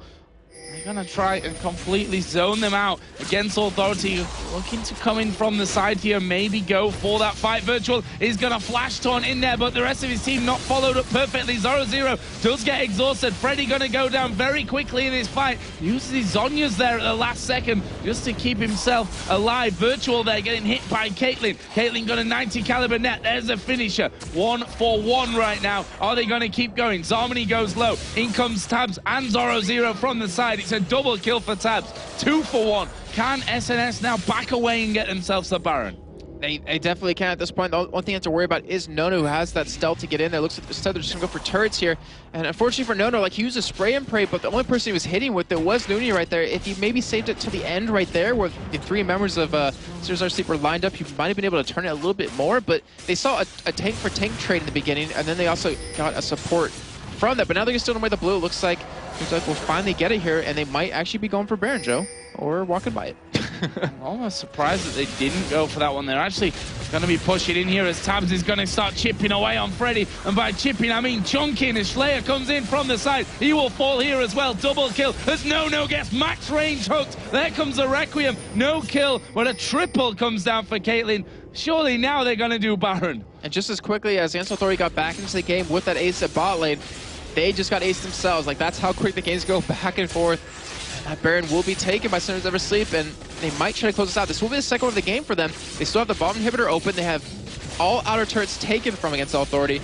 They're going to try and completely zone them out. Against All Authority looking to come in from the side here, maybe go for that fight. Virtual is going to flash taunt in there, but the rest of his team not followed up perfectly. Zoro Zero does get exhausted. Freddy going to go down very quickly in this fight. Uses his Zhonya's there at the last second just to keep himself alive. Virtual there getting hit by Caitlyn. Caitlyn got a 90 caliber net. There's a finisher. 1-for-1 right now. Are they going to keep going? Zarmni goes low. In comes Tabs and Zoro Zero from the side. It's a double kill for Tabs. 2-for-1. Can SNS now back away and get themselves the Baron? They definitely can at this point. The one thing you have to worry about is Nono, who has that stealth to get in there. Looks like instead they're just going to go for turrets here. And unfortunately for Nono, like, he used a spray and pray, but the only person he was hitting with it was Nooney right there. If he maybe saved it to the end right there, where the 3 members of Sinners Are Asleep were lined up, he might have been able to turn it a little bit more. But they saw a tank for tank trade in the beginning, and then they also got a support from that. But now they're still away the blue. It looks like we'll finally get it here, and they might actually be going for Baron, Joe, or walking by it. I'm almost surprised that they didn't go for that one. They're actually going to be pushing in here as Tabs is going to start chipping away on Freddy. And by chipping, I mean chunking, as Slayer comes in from the side. He will fall here as well. Double kill as No gets max range hooked. There comes the Requiem. No kill, but a triple comes down for Caitlyn. Surely now they're going to do Baron. And just as quickly as Against Authority got back into the game with that ace at bot lane, they just got aced themselves. Like, that's how quick the games go back and forth. That Baron will be taken by Sinners Never Sleep, and they might try to close this out. This will be the second one of the game for them. They still have the bomb inhibitor open. They have all outer turrets taken from against the Authority.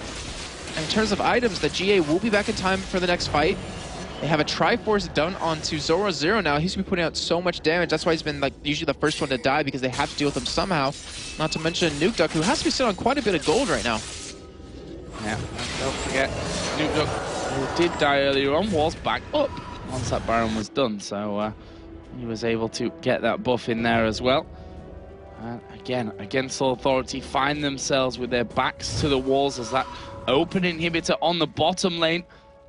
And in terms of items, the GA will be back in time for the next fight. They have a Triforce done onto Zoro now. He's going to be putting out so much damage. That's why he's been like usually the first one to die, because they have to deal with him somehow. Not to mention Nuke Duck, who has to be sitting on quite a bit of gold right now. Yeah, don't forget, Nuke Duck, who did die earlier on, was back up once that Baron was done. So he was able to get that buff in there as well. Again, against the Authority, find themselves with their backs to the walls as that open inhibitor on the bottom lane.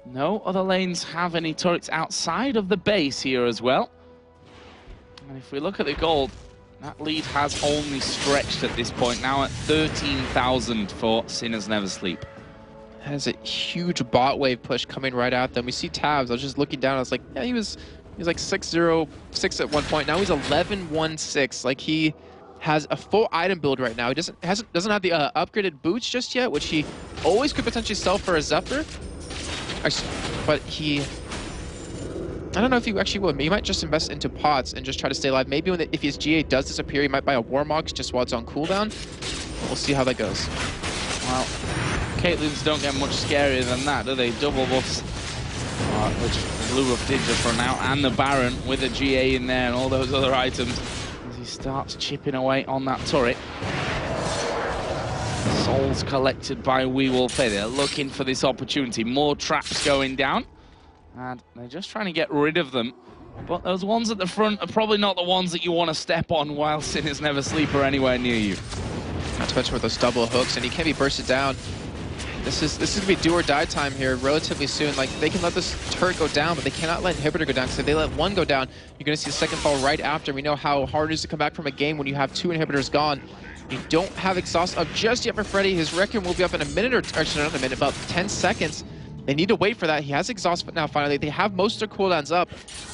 No other lanes have any turrets outside of the base here as well. And if we look at the gold, that lead has only stretched at this point, now at 13,000 for Sinners Never Sleep. Has a huge bot wave push coming right at them. We see Tabs. I was just looking down. I was like, yeah, he was like 6-0-6 at one point. Now he's 11-1-6. Like, he has a full item build right now. He doesn't have the upgraded boots just yet, which he always could potentially sell for a Zephyr. But I don't know if he actually will. He might just invest into pots and just try to stay alive. Maybe if his GA does disappear, he might buy a Warmox just while it's on cooldown. We'll see how that goes. Well, Caitlyn's don't get much scarier than that, do they? Double buffs, which Blue Buff did just run out, and the Baron with a GA in there and all those other items as he starts chipping away on that turret. Souls collected by We Will Fail. They're looking for this opportunity. More traps going down, and they're just trying to get rid of them. But those ones at the front are probably not the ones that you want to step on while Sinners Never Sleep are anywhere near you. Not to mention with those double hooks, and he can be bursted down. This is going to be do or die time here relatively soon. Like, they can let this turret go down, but they cannot let inhibitor go down, because if they let one go down, you're going to see the second fall right after. We know how hard it is to come back from a game when you have two inhibitors gone. You don't have exhaust up just yet for Freddy. His Requiem will be up in a minute, or actually not a minute, about 10 seconds. They need to wait for that. He has exhaust now finally. They have most of their cooldowns up.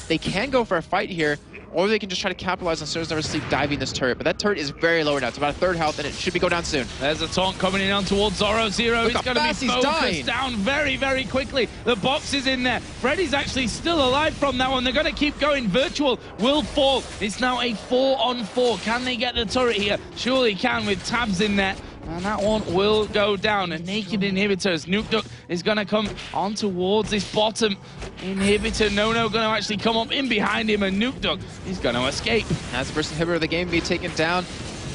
They can go for a fight here, or they can just try to capitalize on Sinners Never Sleep diving this turret. But that turret is very low now. It's about a third health, and it should be go down soon. There's a taunt coming in on towards Zoro. He's going to be focused down very, very quickly. The box is in there. Freddy's actually still alive from that one. They're going to keep going. Virtual will fall. It's now a 4-on-4. Can they get the turret here? Surely can, with Tabs in there. And that one will go down. A naked inhibitor as Nuke Duck is going to come on towards this bottom inhibitor. No going to actually come up in behind him, and Nuke Duck is going to escape. As the first inhibitor of the game be taken down.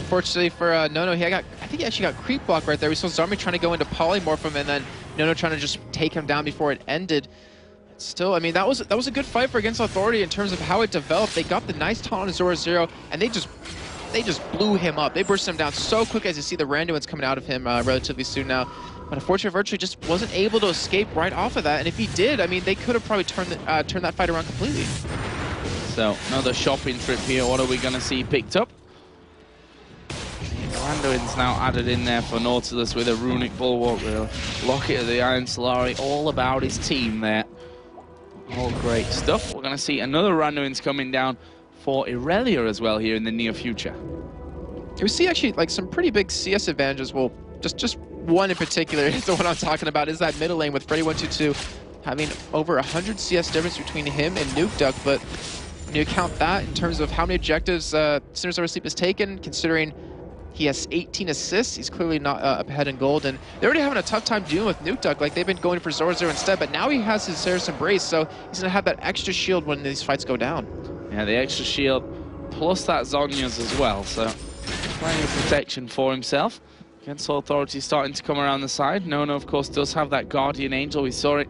Unfortunately for Nono, I think he actually got creep block right there. We saw Zarmi trying to go into polymorph him, and then Nono trying to just take him down before it ended. Still, I mean, that was a good fight for Against Authority in terms of how it developed. They got the nice taunt on Zoro, and they just blew him up. They burst him down so quick, as you see the Randuins coming out of him relatively soon now. But unfortunately, Virtue just wasn't able to escape right off of that. And if he did, I mean, they could have probably turned that fight around completely. So, another shopping trip here. What are we going to see picked up? Randuin's now added in there for Nautilus with a Runic Bulwark, Locket of the Iron Solari, all about his team there. All great stuff. We're going to see another Randuin's coming down for Irelia as well here in the near future. We see actually like some pretty big CS advantages. Well, just one in particular is the one I'm talking about, is that middle lane with Freddy122 having over 100 CS difference between him and Nuke Duck. But when you count that in terms of how many objectives Sinners Never Sleep has taken, considering he has 18 assists, he's clearly not up ahead in gold. And they're already having a tough time dealing with Nuke Duck. Like, they've been going for Zoro instead, but now he has his Ceres Embrace, so he's going to have that extra shield when these fights go down. Yeah, the extra shield, plus that Zhonya's as well, so plenty of protection for himself. Against Authority starting to come around the side. Nono, of course, does have that Guardian Angel. We saw it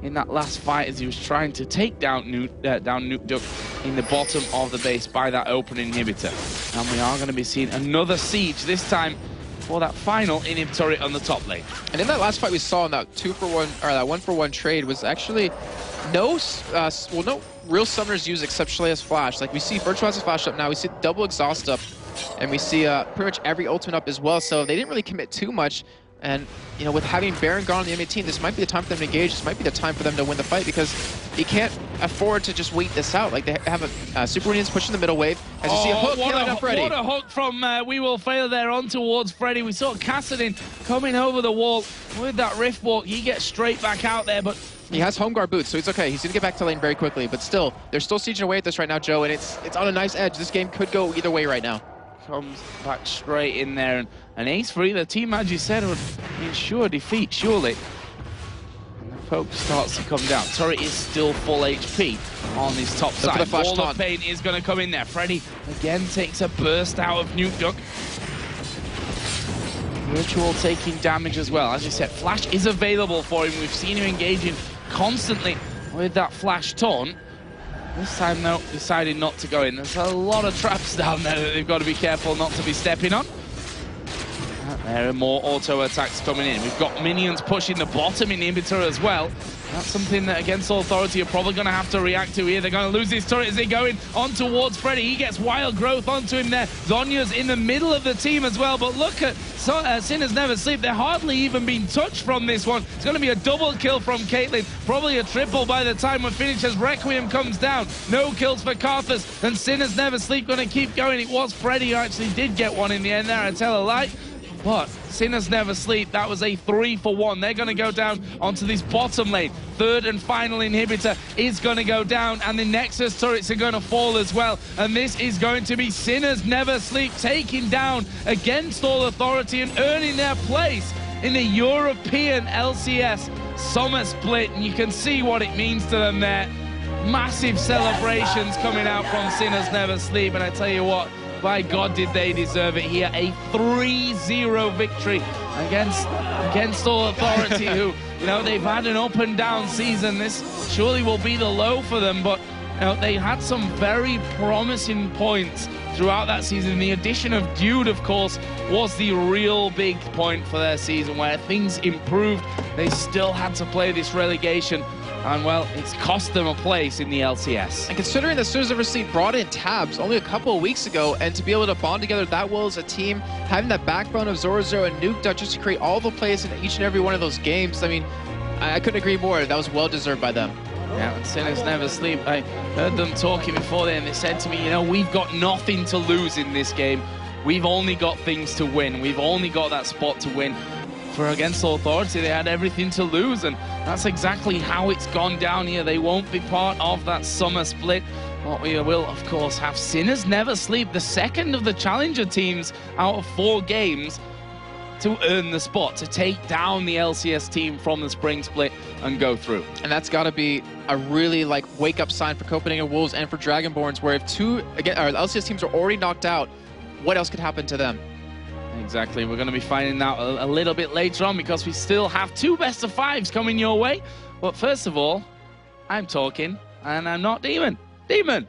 in that last fight as he was trying to take down Nuke Duck in the bottom of the base by that open inhibitor. And we are going to be seeing another siege, this time for that final inhib turret on the top lane. And in that last fight we saw in that 2-for-1, or that 1-for-1 trade, was actually no real summoners used except Shalea's Flash. Like, we see Virtual has his Flash up now, we see double exhaust up, and we see pretty much every ultimate up as well, so they didn't really commit too much. And, you know, with having Baron gone on the enemy team, this might be the time for them to engage. This might be the time for them to win the fight, because you can't afford to just wait this out. Like, they have a Super Unions pushing the middle wave. As you see a hook killing on Freddy. What a hook from We Will Fail there on towards Freddy. We saw Kassadin coming over the wall with that Rift Walk. He gets straight back out there, but He has home guard boots, so it's okay. He's going to get back to lane very quickly, but still, they're still sieging away at this right now, Joe, and it's on a nice edge. This game could go either way right now. Comes back straight in there, and an ace for either team, as you said, would ensure defeat, surely. And the poke starts to come down. Turret is still full HP on his top side. Wall of Pain is going to come in there. Freddy again takes a burst out of Nuke Duck. Virtual taking damage as well. As you said, Flash is available for him. We've seen him engaging constantly with that Flash taunt. This time, though, decided not to go in. There's a lot of traps down there that they've got to be careful not to be stepping on. There are more auto attacks coming in. We've got minions pushing the bottom inhibitor as well. That's something that Against Authority are probably going to have to react to here. They're going to lose this turret as they go in on towards Freddy. He gets Wild Growth onto him there. Zonya's in the middle of the team as well. But look at Sinners Never Sleep. They're hardly even being touched from this one. It's going to be a double kill from Caitlyn. Probably a triple by the time we're finished as Requiem comes down. No kills for Karthus. And Sinners Never Sleep going to keep going. It was Freddy who actually did get one in the end there, I tell a lie. But Sinners Never Sleep, that was a 3-for-1. They're going to go down onto this bottom lane. Third and final inhibitor is going to go down, and the Nexus turrets are going to fall as well. And this is going to be Sinners Never Sleep taking down Against All Authority and earning their place in the European LCS Summer Split. And you can see what it means to them there. Massive celebrations coming out from Sinners Never Sleep, and I tell you what, by God, did they deserve it here. A 3-0 victory against All Authority, who, you know, they've had an up and down season. This surely will be the low for them, but, you know, they had some very promising points throughout that season. The addition of Dude, of course, was the real big point for their season, where things improved. They still had to play this relegation. And, well, it's cost them a place in the LCS. And considering that Sinners Never Sleep brought in Tabs only a couple of weeks ago, and to be able to bond together that well as a team, having that backbone of Zorzo and Nuke Duck just to create all the plays in each and every one of those games, I mean, I couldn't agree more. That was well-deserved by them. Yeah, and Sinners Never Sleep, I heard them talking before then, and they said to me, you know, we've got nothing to lose in this game. We've only got things to win. We've only got that spot to win. For Against Authority, they had everything to lose, and that's exactly how it's gone down here. They won't be part of that summer split. But we will, of course, have Sinners Never Sleep, the second of the challenger teams out of 4 games to earn the spot, to take down the LCS team from the spring split and go through. And that's got to be a really, like, wake-up sign for Copenhagen Wolves and for Dragonborns, where if the LCS teams are already knocked out, what else could happen to them? Exactly. We're going to be finding out a little bit later on, because we still have 2 best-of-5s coming your way. But first of all, I'm talking, and I'm not Demon. Demon!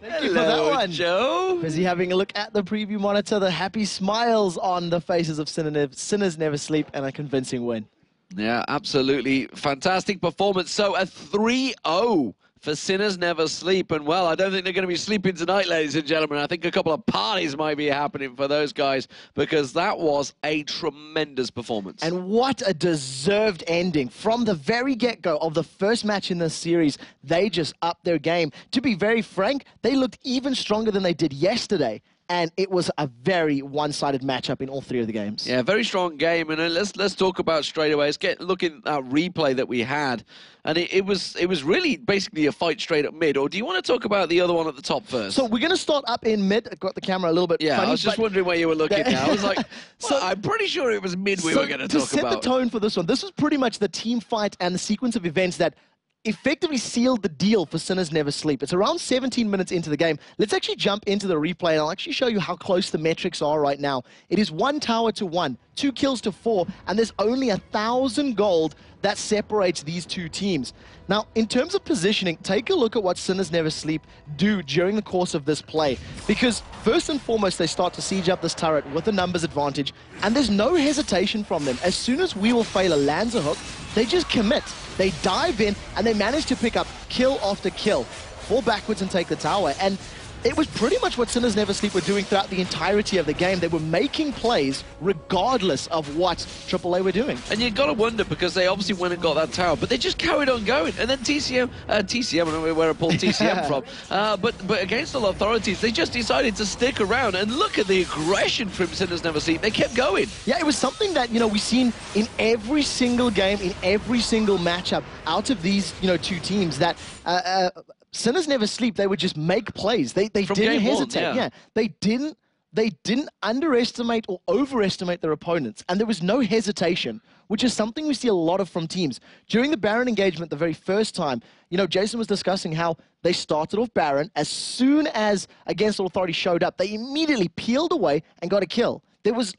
Thank you for that one, Joe. Busy having a look at the preview monitor, the happy smiles on the faces of Sinners Never Sleep, and a convincing win. Yeah, absolutely fantastic performance. So a 3-0 for Sinners Never Sleep. And, well, I don't think they're going to be sleeping tonight, ladies and gentlemen. I think a couple of parties might be happening for those guys, because that was a tremendous performance. And what a deserved ending. From the very get-go of the first match in this series, they just upped their game. To be very frank, they looked even stronger than they did yesterday. And it was a very one-sided matchup in all 3 of the games. Yeah, very strong game, and let's talk about straight away. Let's look at that replay that we had, and it was really basically a fight straight up mid. Or do you want to talk about the other one at the top first? So we're going to start up in mid. I got the camera a little bit funny. I was just wondering where you were looking now. I was like, well, I'm pretty sure it was mid we were going to talk about. To set the tone for this one, this was pretty much the team fight and the sequence of events that effectively sealed the deal for Sinners Never Sleep. It's around 17 minutes into the game. Let's actually jump into the replay, and I'll actually show you how close the metrics are right now. It is 1 tower to 1, 2 kills to 4, and there's only 1,000 gold that separates these 2 teams. Now, in terms of positioning, take a look at what Sinners Never Sleep do during the course of this play. Because first and foremost, they start to siege up this turret with a numbers advantage, and there's no hesitation from them. As soon as We Will Fail lands a hook, they just commit. They dive in, and they manage to pick up kill after kill, fall backwards and take the tower. And It was pretty much what Sinners Never Sleep were doing throughout the entirety of the game. They were making plays regardless of what AAA were doing. And you got to wonder, because they obviously went and got that tower, but they just carried on going. And then TCM, I don't know where I pulled TCM from, but against all authorities, they just decided to stick around. And look at the aggression from Sinners Never Sleep. They kept going. Yeah, it was something that, we've seen in every single game, in every single matchup out of these, two teams, that Sinners Never Sleep. They would just make plays. They didn't hesitate. Yeah, they didn't underestimate or overestimate their opponents, and there was no hesitation, which is something we see a lot of from teams. During the Baron engagement the very first time, Jason was discussing how they started off Baron. As soon as Against All Authority showed up, they immediately peeled away and got a kill. There was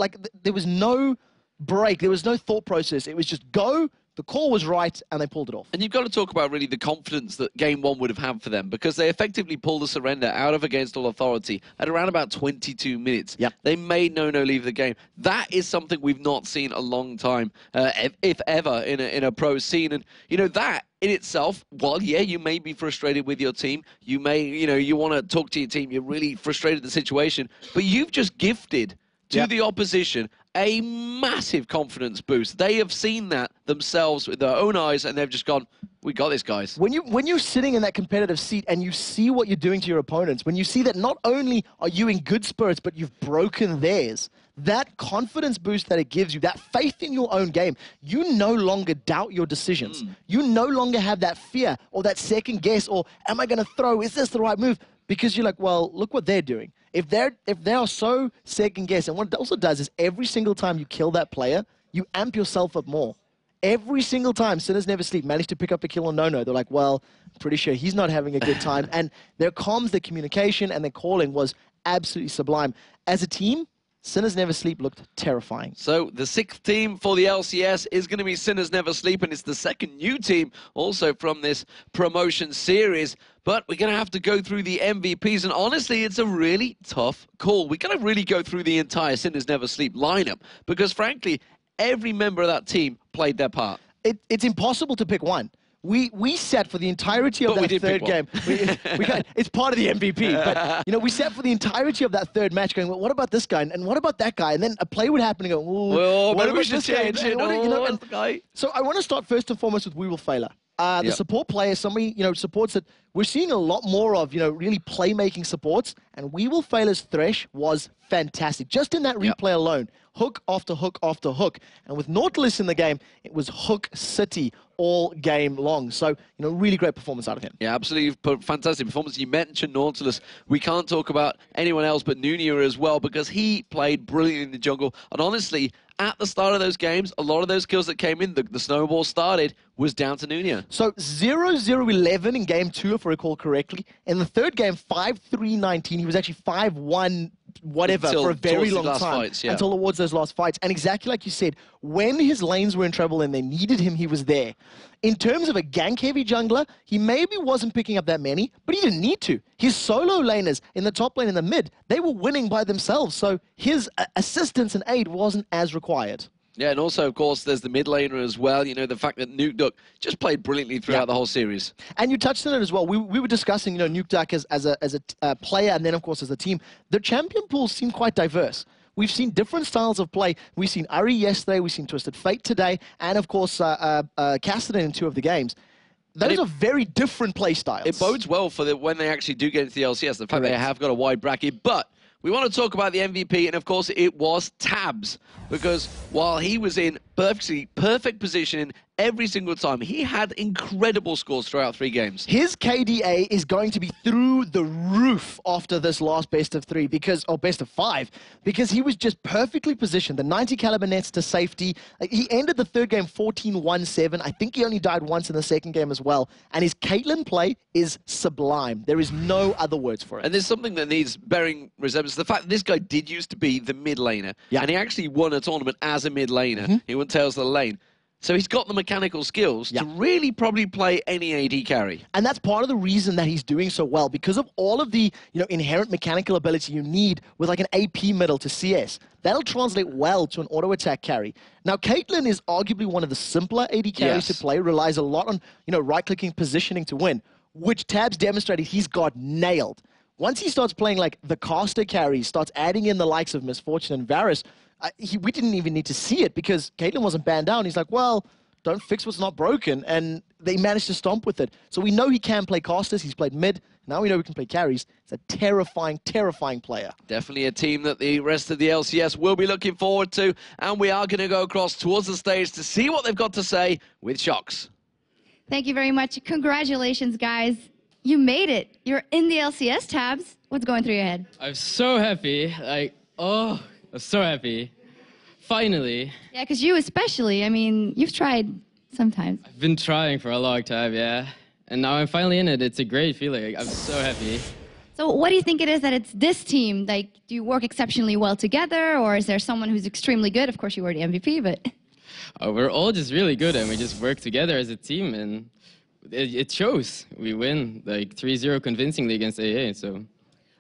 no break. There was no thought process. It was just go. The call was right, and they pulled it off. And you've got to talk about really the confidence that Game 1 would have had for them, because they effectively pulled the surrender out of Against All Authority at around about 22 minutes. Yep. They made no leave the game. That is something we've not seen a long time, if ever, in a pro scene. And, that in itself, while, yeah, you may be frustrated with your team, you may, you want to talk to your team, you're really frustrated with the situation, but you've just gifted to the opposition a massive confidence boost. They have seen that themselves with their own eyes, and they've just gone, we got this, guys. When you're sitting in that competitive seat and you see what you're doing to your opponents, when you see that not only are you in good spirits, but you've broken theirs, that confidence boost that it gives you, that faith in your own game, you no longer doubt your decisions. You no longer have that fear or that second guess, or am I going to throw? Is this the right move? Because you're like, well, look what they're doing. If they are so second guess, and what it also does is every single time you kill that player, you amp yourself up more. Every single time Sinners Never Sleep managed to pick up a kill on No-No, they're like, well, pretty sure he's not having a good time. And their comms, their communication, and their calling was absolutely sublime. As a team, Sinners Never Sleep looked terrifying. So the 6th team for the LCS is going to be Sinners Never Sleep, and it's the second new team also from this promotion series. But we're going to have to go through the MVPs, and honestly, it's a really tough call. We're going to really go through the entire Sinners Never Sleep lineup, because frankly, every member of that team played their part. It's impossible to pick one. We sat for the entirety of that third game. It's part of the MVP, but we sat for the entirety of that third match going, well, what about this guy? And what about that guy? And then a play would happen and go, well, what maybe we should change it. So I want to start first and foremost with We Will Failure. The support player, somebody, supports that we're seeing a lot more of, really playmaking supports, and We Will Failur's Thresh was fantastic. Just in that replay alone, hook after hook after hook. And with Nautilus in the game, it was Hook City all game long. So, really great performance out of him. Yeah, absolutely fantastic performance. You mentioned Nautilus. We can't talk about anyone else but Nunia as well, because he played brilliantly in the jungle. And honestly, at the start of those games, a lot of those kills that came in, the snowball started, was down to Nunia. So 0-0-11 in game 2, if I recall correctly. In the third game, 5-3-19. He was actually 5-1 whatever for a very long time until towards those last fights. And exactly like you said, when his lanes were in trouble and they needed him, he was there. In terms of a gank-heavy jungler, he maybe wasn't picking up that many, but he didn't need to. His solo laners in the top lane in the mid, they were winning by themselves, so his assistance and aid wasn't as required. Yeah, and also, of course, there's the mid laner as well. The fact that Nukeduck just played brilliantly throughout the whole series. And you touched on it as well. We were discussing, Nukeduck as a player, and then, of course, as a team. The champion pools seem quite diverse. We've seen different styles of play. We've seen Ari yesterday, we've seen Twisted Fate today, and, of course, Cassidy in 2 of the games. Those are very different play styles. It bodes well for when they actually do get into the LCS, the fact they have got a wide bracket, but we want to talk about the MVP, and of course it was Tabs, because while he was in perfect position every single time, he had incredible scores throughout 3 games. His KDA is going to be through the roof after this last best of 3, or best of 5, because he was just perfectly positioned. The 90 caliber nets to safety. He ended the third game 14-1-7. I think he only died once in the second game as well. And his Caitlyn play is sublime. There is no other words for it. And there's something that needs bearing resemblance. The fact that this guy did used to be the mid laner, and he actually won a tournament as a mid laner. He went tails of the lane. So he's got the mechanical skills to really probably play any AD carry. And that's part of the reason that he's doing so well, because of all of the inherent mechanical ability you need with like an AP middle to CS. That'll translate well to an auto attack carry. Now, Caitlyn is arguably one of the simpler AD carries to play, relies a lot on right-clicking positioning to win, which Tabs demonstrated he's got nailed. once he starts playing like the caster carries, starts adding in the likes of Misfortune and Varus, we didn't even need to see it because Caitlyn wasn't banned down. He's like, well, don't fix what's not broken. And they managed to stomp with it. So we know he can play casters. He's played mid. Now we know he can play carries. It's a terrifying, terrifying player. Definitely a team that the rest of the LCS will be looking forward to. And we are going to go across towards the stage to see what they've got to say with Shocks. Thank you very much. Congratulations, guys. You made it. You're in the LCS tabs. What's going through your head? I'm so happy. Like, oh, I'm so happy. Finally. Yeah, because you especially, I mean, you've tried sometimes. I've been trying for a long time, yeah. And now I'm finally in it. It's a great feeling. I'm so happy. So what do you think it is that it's this team? Like, do you work exceptionally well together, or is there someone who's extremely good? Of course, you were the MVP, but... We're all just really good, and we just work together as a team, and it shows. We win, like, 3-0 convincingly against AA, so...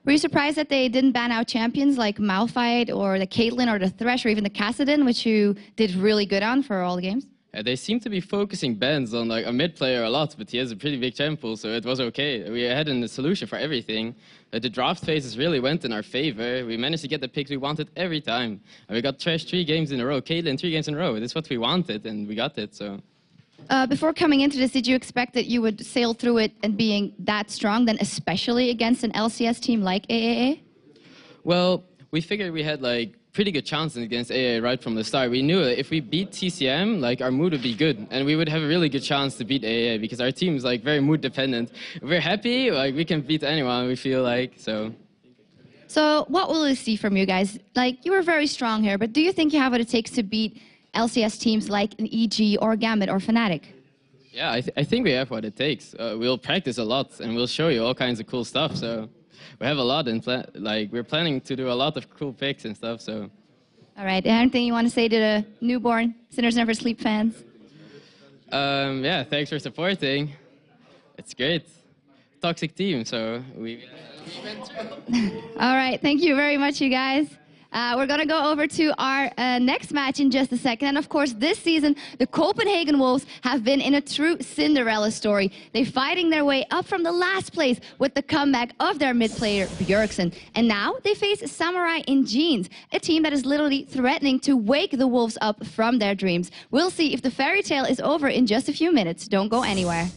Were you surprised that they didn't ban out champions like Malphite or the Caitlyn or the Thresh or even the Kassadin, which you did really good on for all the games? They seem to be focusing bans on like a mid player a lot, but he has a pretty big champ pool, so it was okay. We had a solution for everything. The draft phases really went in our favor. We managed to get the picks we wanted every time. And we got Thresh 3 games in a row, Caitlyn 3 games in a row. That's what we wanted, and we got it, so... Before coming into this, did you expect that you would sail through it and being that strong, then especially against an LCS team like AAA? Well, we figured we had like pretty good chances against AA right from the start. We knew that if we beat TCM, like our mood would be good, and we would have a really good chance to beat AA because our team is like very mood dependent. If we're happy, like we can beat anyone. We feel like so. So, what will we see from you guys? Like, you were very strong here, but do you think you have what it takes to beat LCS teams like an EG or Gambit or Fnatic? Yeah, I think we have what it takes. We'll practice a lot, and we'll show you all kinds of cool stuff. So we have a lot in like we're planning to do a lot of cool picks and stuff. So. All right. Anything you want to say to the newborn Sinners Never Sleep fans? Yeah, thanks for supporting. It's great. Toxic team, so we went through. All right. Thank you very much, you guys. We're going to go over to our next match in just a second. And of course, this season, the Copenhagen Wolves have been in a true Cinderella story. They're fighting their way up from the last place with the comeback of their mid player, Bjergsen. And now they face Samurai in Jeans, a team that is literally threatening to wake the Wolves up from their dreams. We'll see if the fairy tale is over in just a few minutes. Don't go anywhere.